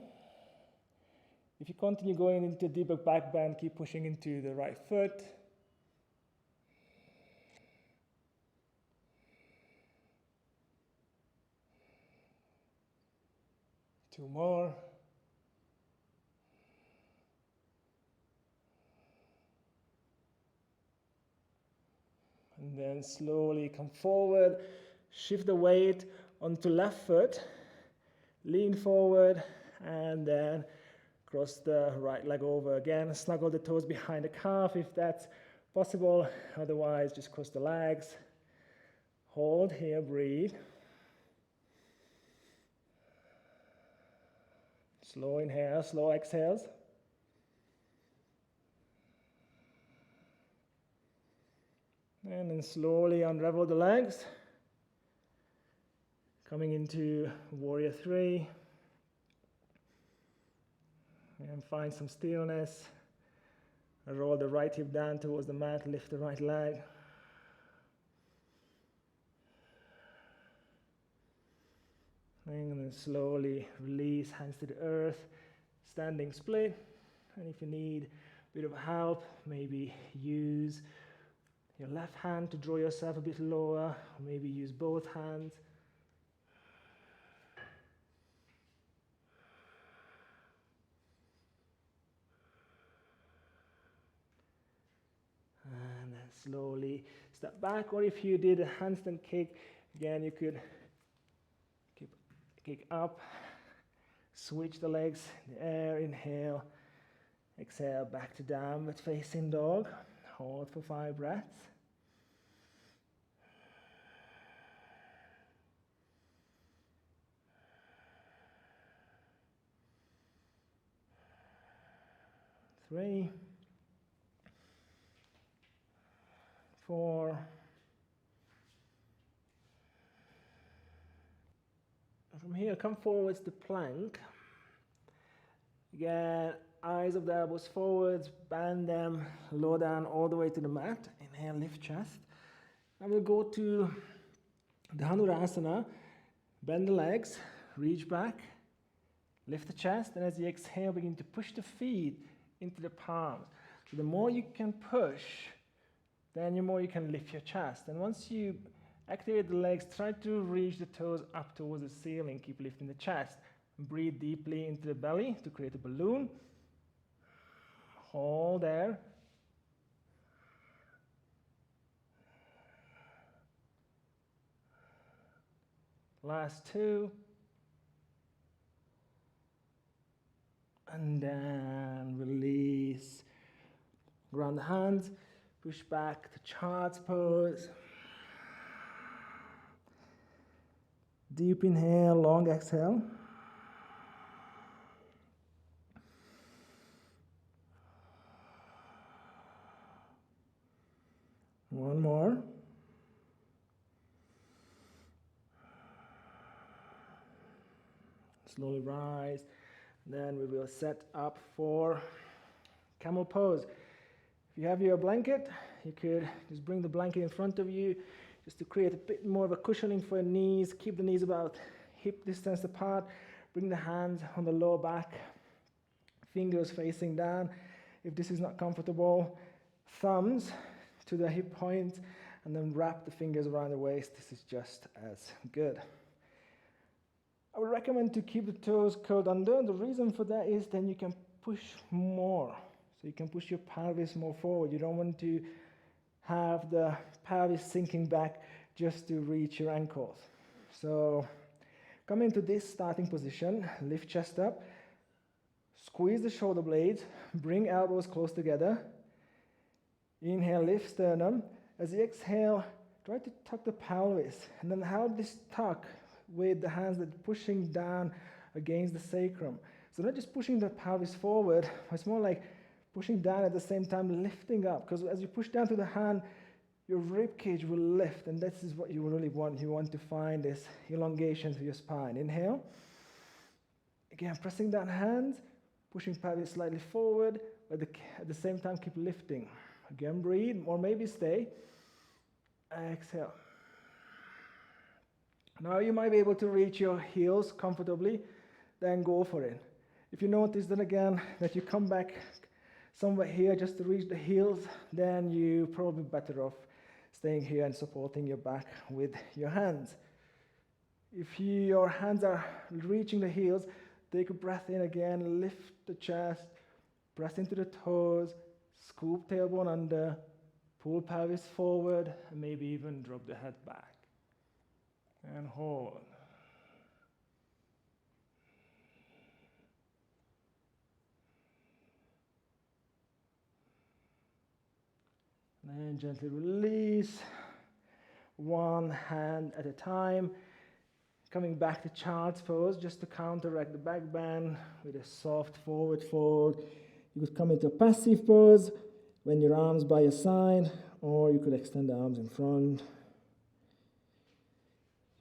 If you continue going into deeper back bend, keep pushing into the right foot. Two more. And then slowly come forward, shift the weight onto left foot, lean forward, and then cross the right leg over again. Snuggle the toes behind the calf if that's possible. Otherwise, just cross the legs. Hold here, breathe. Slow inhale, slow exhales. And then slowly unravel the legs. Coming into warrior three. And find some stillness. Roll the right hip down towards the mat, lift the right leg. And then slowly release, hands to the earth, standing split. And if you need a bit of help, maybe use your left hand to draw yourself a bit lower, or maybe use both hands. And then slowly step back, or if you did a handstand kick, again you could kick up, switch the legs in the air, inhale, exhale, back to downward facing dog. Hold for 5 breaths. Three, 4. From here, come forwards to plank. Again, eyes of the elbows forwards, bend them, lower down all the way to the mat. Inhale, lift chest. Now we'll go to Dhanurasana. Bend the legs, reach back, lift the chest, and as you exhale, begin to push the feet into the palms. So the more you can push, then the more you can lift your chest. And once you activate the legs, try to reach the toes up towards the ceiling. Keep lifting the chest. Breathe deeply into the belly to create a balloon. Hold there. Last two. And then release. Ground the hands. Push back to child's pose. Deep inhale, long exhale. One more. Slowly rise. Then we will set up for camel pose. If you have your blanket, you could just bring the blanket in front of you just to create a bit more of a cushioning for your knees. Keep the knees about hip distance apart. Bring the hands on the lower back, fingers facing down. If this is not comfortable, thumbs to the hip point, and then wrap the fingers around the waist. This is just as good. I would recommend to keep the toes curled under. The reason for that is then you can push more. So you can push your pelvis more forward. You don't want to have the pelvis sinking back just to reach your ankles. So come into this starting position, lift chest up, squeeze the shoulder blades, bring elbows close together. Inhale, lift sternum. As you exhale, try to tuck the pelvis, and then hold this tuck with the hands that are pushing down against the sacrum. So not just pushing the pelvis forward, it's more like pushing down at the same time, lifting up. Because as you push down to the hand, your rib cage will lift, and this is what you really want. You want to find this elongation to your spine. Inhale. Again, pressing down hands, pushing pelvis slightly forward, but at the same time keep lifting. Again, breathe, or maybe stay. Exhale. Now you might be able to reach your heels comfortably, then go for it. If you notice then again that you come back somewhere here just to reach the heels, then you're probably better off staying here and supporting your back with your hands. If your hands are reaching the heels, take a breath in again, lift the chest, press into the toes, scoop tailbone under, pull pelvis forward, and maybe even drop the head back. And hold. And then gently release, one hand at a time. Coming back to child's pose, just to counteract the back bend with a soft forward fold. You could come into a passive pose when your arms by your side, or you could extend the arms in front.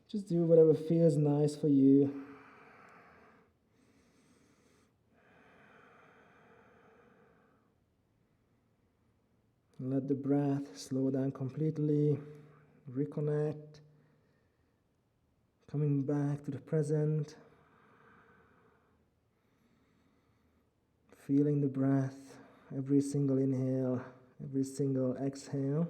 Just do whatever feels nice for you. Let the breath slow down completely. Reconnect. Coming back to the present. Feeling the breath, every single inhale, every single exhale.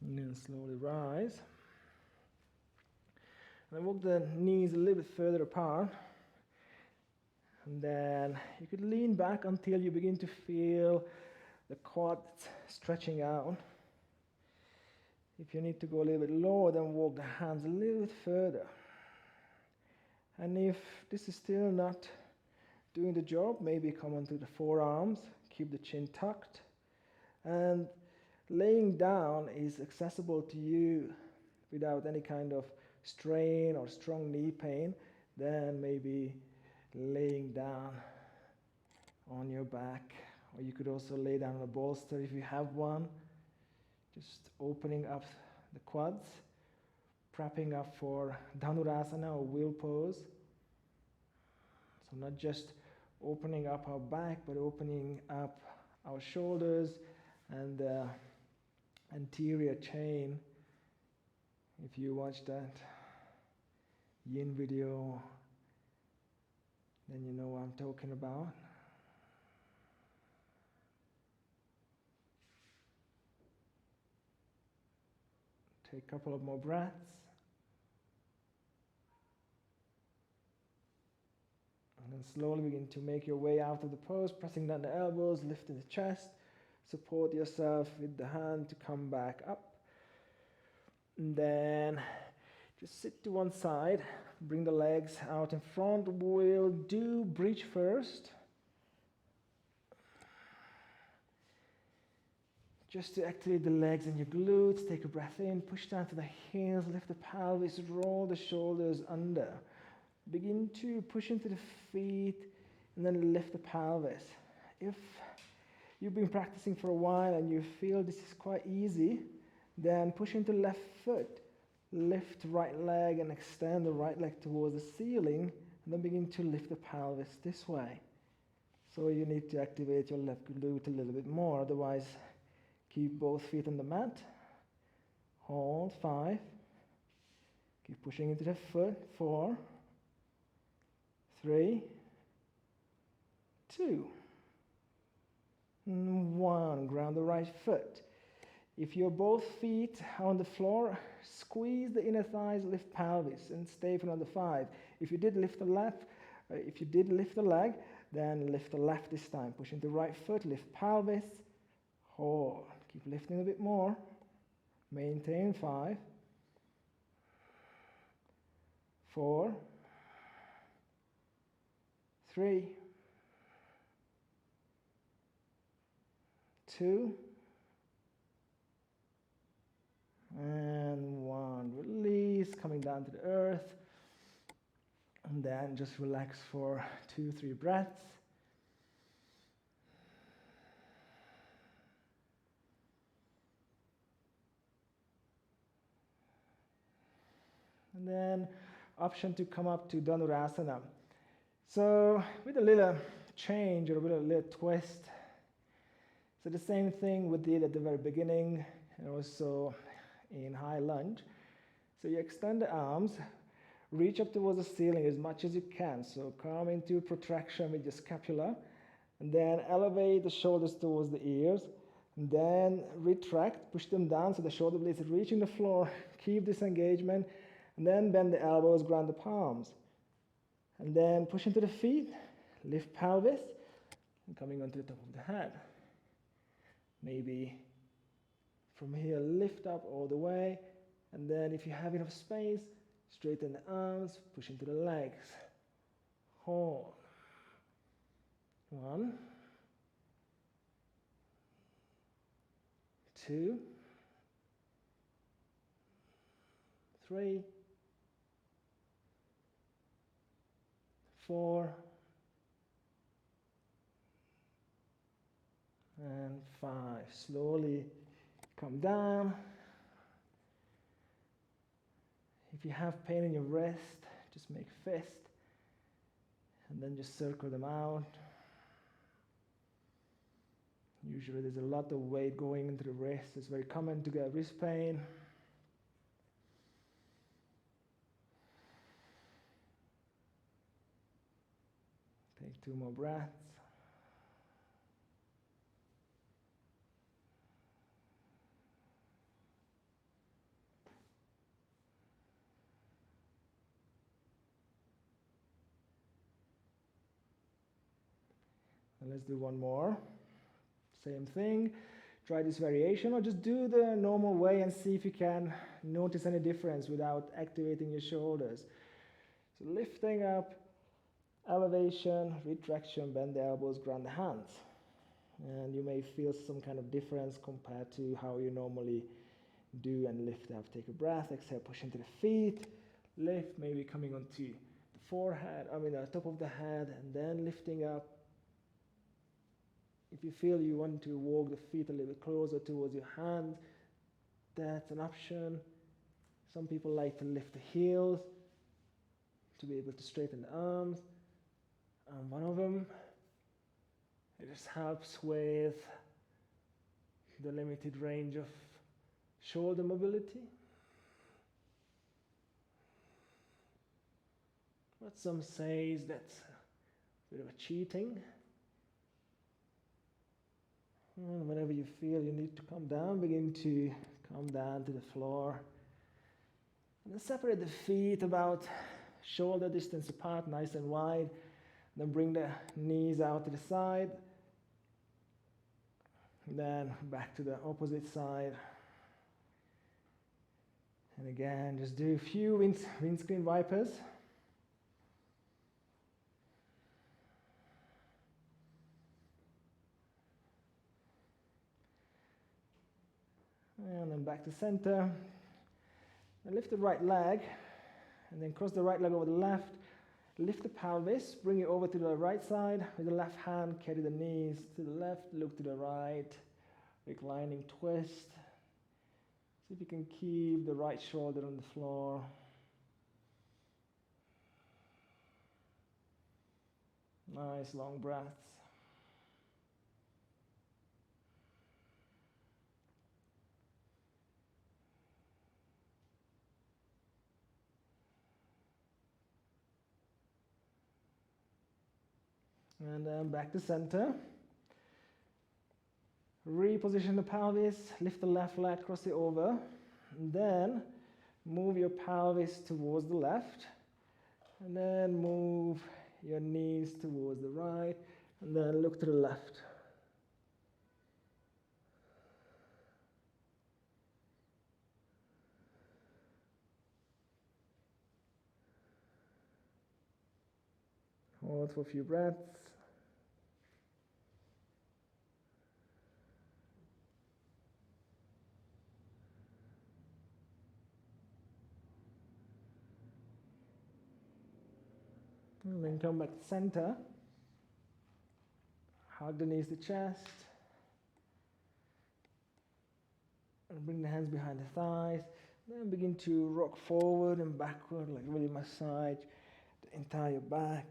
And then slowly rise. And walk the knees a little bit further apart. And then you could lean back until you begin to feel the quads stretching out. If you need to go a little bit lower, then walk the hands a little bit further. And if this is still not doing the job, maybe come onto the forearms, keep the chin tucked. And laying down is accessible to you without any kind of strain or strong knee pain. Then maybe laying down on your back, or you could also lay down on a bolster if you have one, just opening up the quads, prepping up for Dhanurasana or wheel pose. So not just opening up our back, but opening up our shoulders and the anterior chain. If you watch that yin video, then you know what I'm talking about. Take a couple of more breaths. And then slowly begin to make your way out of the pose, pressing down the elbows, lifting the chest. Support yourself with the hand to come back up. And then just sit to one side. Bring the legs out in front. We'll do bridge first. Just to activate the legs and your glutes. Take a breath in, push down to the heels, lift the pelvis, roll the shoulders under. Begin to push into the feet and then lift the pelvis. If you've been practicing for a while and you feel this is quite easy, then push into left foot, lift right leg and extend the right leg towards the ceiling, and then begin to lift the pelvis this way. So you need to activate your left glute a little bit more, otherwise keep both feet on the mat. Hold, 5. Keep pushing into the foot, 4, 3, 2, 1. Ground the right foot. If your both feet are on the floor, squeeze the inner thighs, lift pelvis, and stay for another 5. If you did lift the leg, then lift the left this time. Push into the right foot, lift pelvis, hold. Keep lifting a bit more. Maintain, 5, 4, 3, 2, and 1. Release, coming down to the earth. And then just relax for 2-3 breaths. And then option to come up to Dhanurasana. So with a little change or with a little twist. So the same thing we did at the very beginning and also in high lunge. So you extend the arms, reach up towards the ceiling as much as you can. So come into protraction with your scapula, and then elevate the shoulders towards the ears, and then retract, push them down so the shoulder blades are reaching the floor. Keep this engagement, and then bend the elbows, ground the palms. And then push into the feet, lift pelvis, and coming onto the top of the head. Maybe from here, lift up all the way, and then if you have enough space, straighten the arms, push into the legs. Hold. 1, 2, 3, 4, and 5. Slowly come down. If you have pain in your wrist, just make fist and then just circle them out. Usually there's a lot of weight going into the wrist. It's very common to get wrist pain. Take 2 more breaths. And let's do one more. Same thing. Try this variation or just do the normal way and see if you can notice any difference without activating your shoulders. So lifting up, elevation, retraction, bend the elbows, ground the hands. And you may feel some kind of difference compared to how you normally do and lift up. Take a breath, exhale, push into the feet, lift, maybe coming onto the forehead, the top of the head, and then lifting up. If you feel you want to walk the feet a little bit closer towards your hands, that's an option. Some people like to lift the heels to be able to straighten the arms. And one of them, it just helps with the limited range of shoulder mobility. But some says that's a bit of a cheating. And whenever you feel you need to come down, begin to come down to the floor And then separate the feet about shoulder distance apart, nice and wide. Then bring the knees out to the side. Then back to the opposite side. And again, just do a few windscreen wipers. And then back to center. And lift the right leg, and then cross the right leg over the left. Lift the pelvis, bring it over to the right side. With the left hand, carry the knees to the left, look to the right. Reclining twist. See if you can keep the right shoulder on the floor. Nice long breaths. And then back to center. Reposition the pelvis, lift the left leg, cross it over. And then move your pelvis towards the left. And then move your knees towards the right. And then look to the left. Hold for a few breaths. And then come back to center. Hug the knees to chest. And bring the hands behind the thighs. Then begin to rock forward and backward, like really massage the entire back.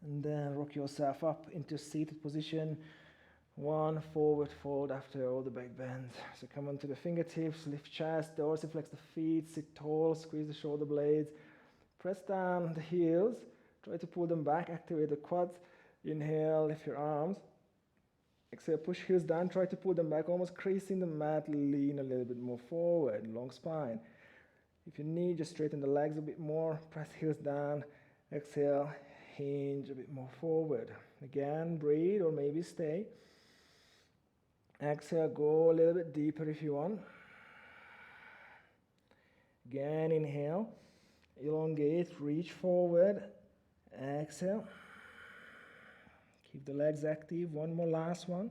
And then rock yourself up into seated position. One forward fold after all the back bends. So come onto the fingertips, lift chest, dorsiflex the feet, sit tall, squeeze the shoulder blades. Press down the heels, try to pull them back, activate the quads. Inhale, lift your arms. Exhale, push heels down, try to pull them back, almost creasing the mat, lean a little bit more forward, long spine. If you need, just straighten the legs a bit more, press heels down, exhale, hinge a bit more forward. Again, breathe or maybe stay. Exhale, go a little bit deeper if you want. Again, inhale, elongate, reach forward, exhale. Keep the legs active, one more last one.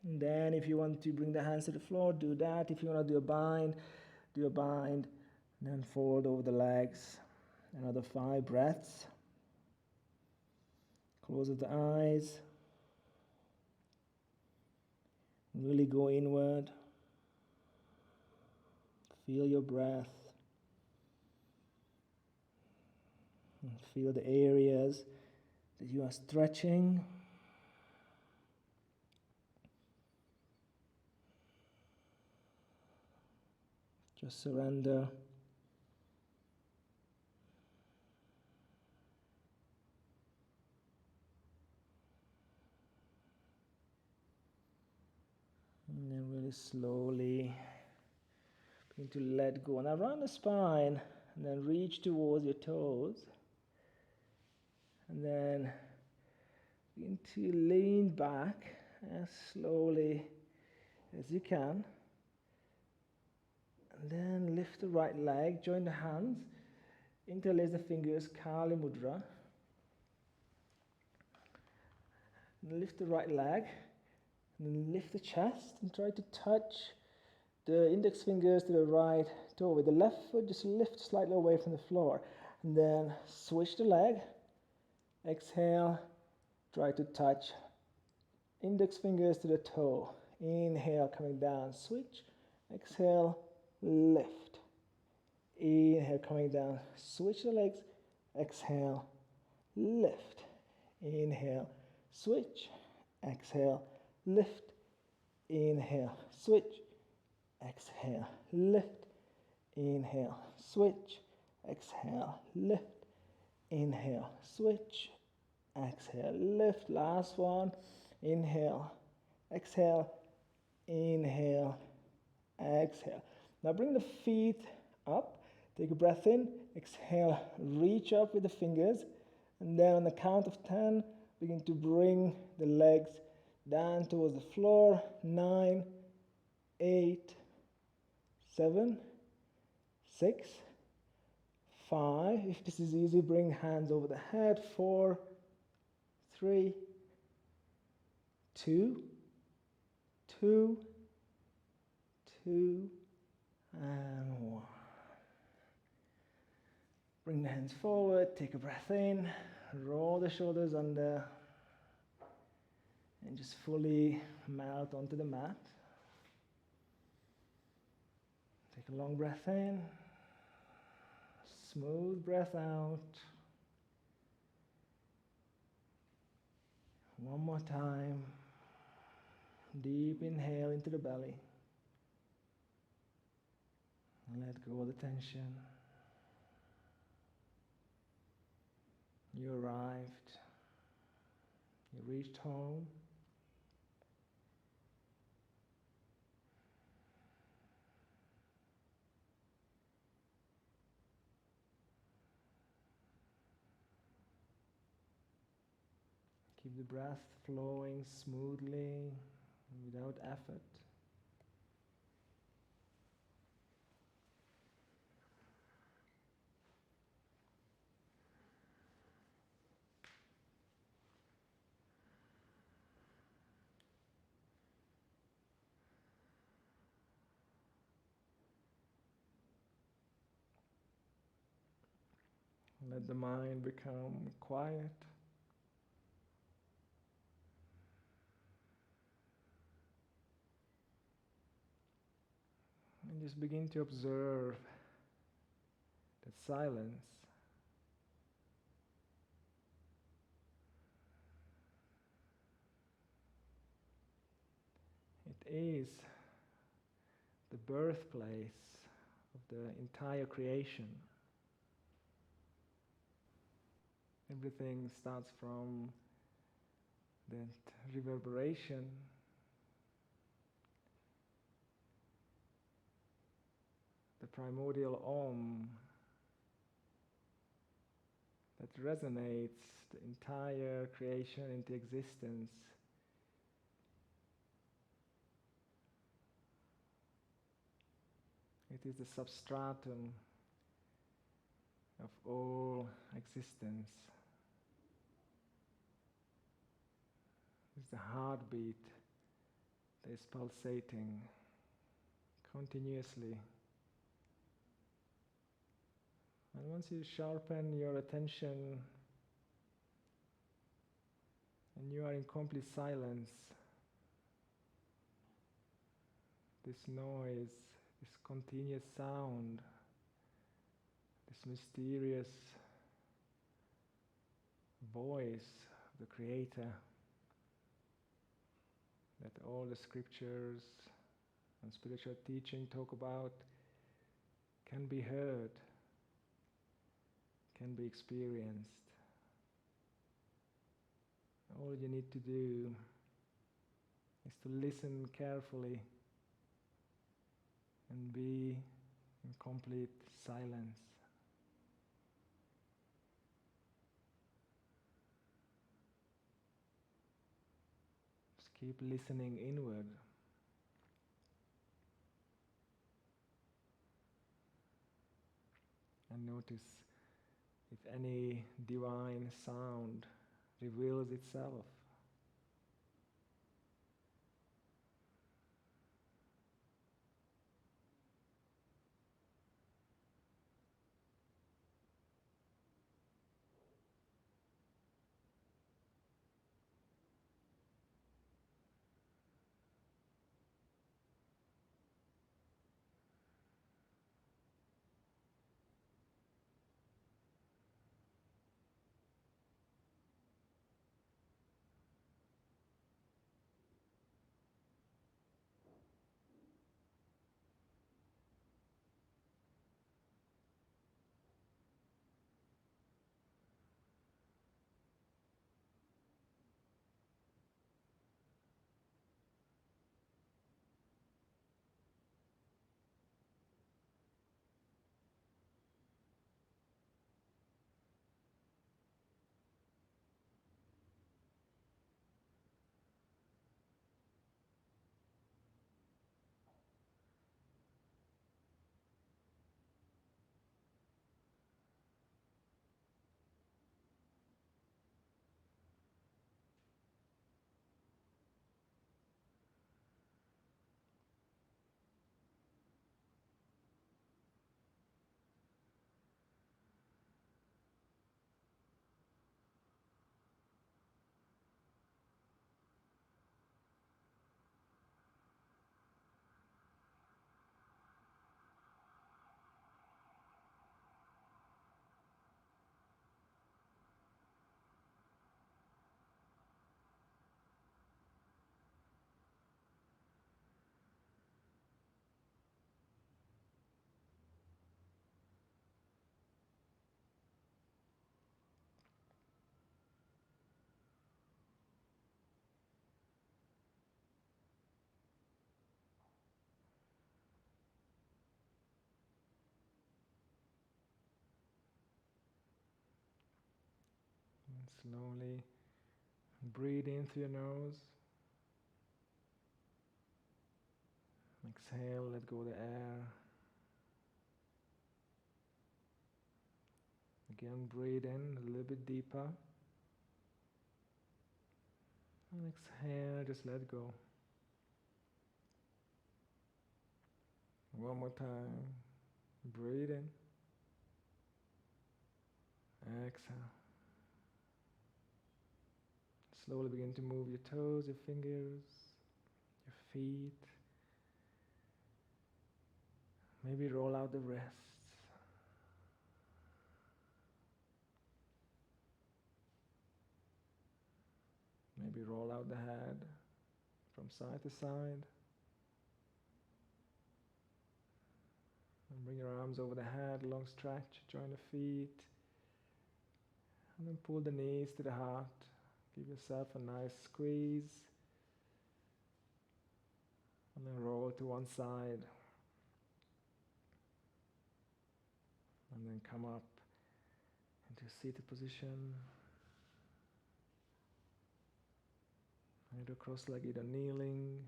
And then if you want to bring the hands to the floor, do that. If you want to do a bind, do a bind. And then fold over the legs. Another 5 breaths. Close the eyes. Really go inward. Feel your breath. And feel the areas that you are stretching. Just surrender. And then really slowly begin to let go. And around the spine, and then reach towards your toes. And then begin to lean back as slowly as you can. And then lift the right leg, join the hands, interlace the fingers, Kali Mudra. And lift the right leg, and then lift the chest and try to touch the index fingers to the right toe. With the left foot, just lift slightly away from the floor. And then switch the leg. Exhale, try to touch index fingers to the toe. Inhale, coming down, switch. Exhale, lift. Inhale, coming down, switch the legs. Exhale, lift. Inhale, switch. Exhale, lift. Inhale, switch. Exhale, lift. Inhale, switch. Exhale, lift. Inhale, switch. exhale, lift, last one, inhale, exhale, inhale, exhale. Now bring the feet up, take a breath in, exhale, reach up with the fingers, and then on the count of 10, begin to bring the legs down towards the floor. 9, 8, 7, 6, 5. If this is easy, bring hands over the head. 4, 3, 2, 2, 2, and 1. Bring the hands forward, take a breath in, roll the shoulders under, and just fully melt onto the mat. Take a long breath in, smooth breath out. One more time. Deep inhale into the belly. And let go of the tension. You arrived. You reached home. Keep the breath flowing smoothly without effort. Let the mind become quiet. And just begin to observe that silence. It is the birthplace of the entire creation. Everything starts from that reverberation, the primordial Om that resonates the entire creation into existence. It is the substratum of all existence. It's the heartbeat that is pulsating continuously. And once you sharpen your attention and you are in complete silence, this noise, this continuous sound, this mysterious voice of the Creator that all the scriptures and spiritual teaching talk about can be heard, can be experienced. All you need to do is to listen carefully and be in complete silence. Just keep listening inward. And notice if any divine sound reveals itself. slowly breathe in through your nose. Exhale, let go of the air. Again, breathe in a little bit deeper. And exhale, just let go. One more time. Breathe in. Exhale. Slowly begin to move your toes, your fingers, your feet. Maybe roll out the wrists. Maybe roll out the head from side to side. And bring your arms over the head, long stretch, join the feet. And then pull the knees to the heart. Give yourself a nice squeeze. And then roll to one side. And then come up into seated position. Either cross-legged or kneeling.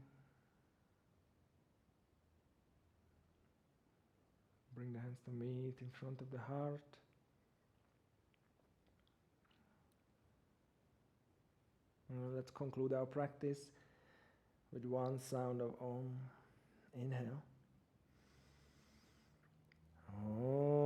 Bring the hands to meet in front of the heart. And let's conclude our practice with one sound of Om. Inhale. Om.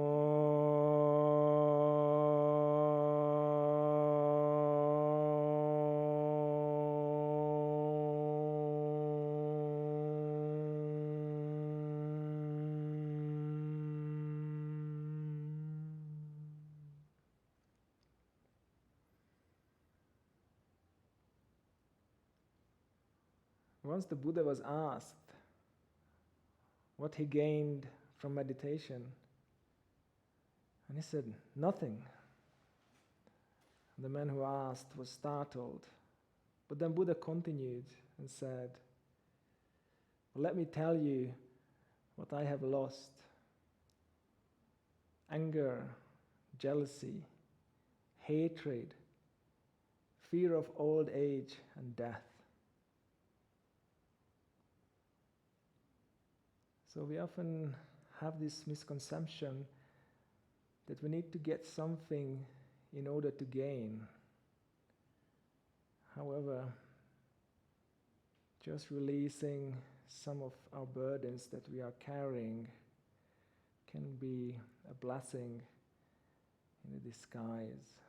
Once the Buddha was asked what he gained from meditation, and he said, nothing. The man who asked was startled. But then Buddha continued and said, well, let me tell you what I have lost. Anger, jealousy, hatred, fear of old age and death. So we often have this misconception that we need to get something in order to gain. However, just releasing some of our burdens that we are carrying can be a blessing in a disguise.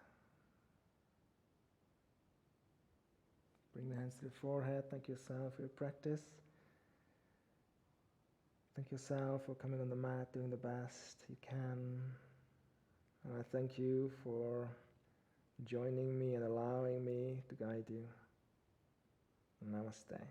Bring the hands to the forehead. Thank yourself for your practice. Thank yourself for coming on the mat, doing the best you can. And I thank you for joining me and allowing me to guide you. Namaste.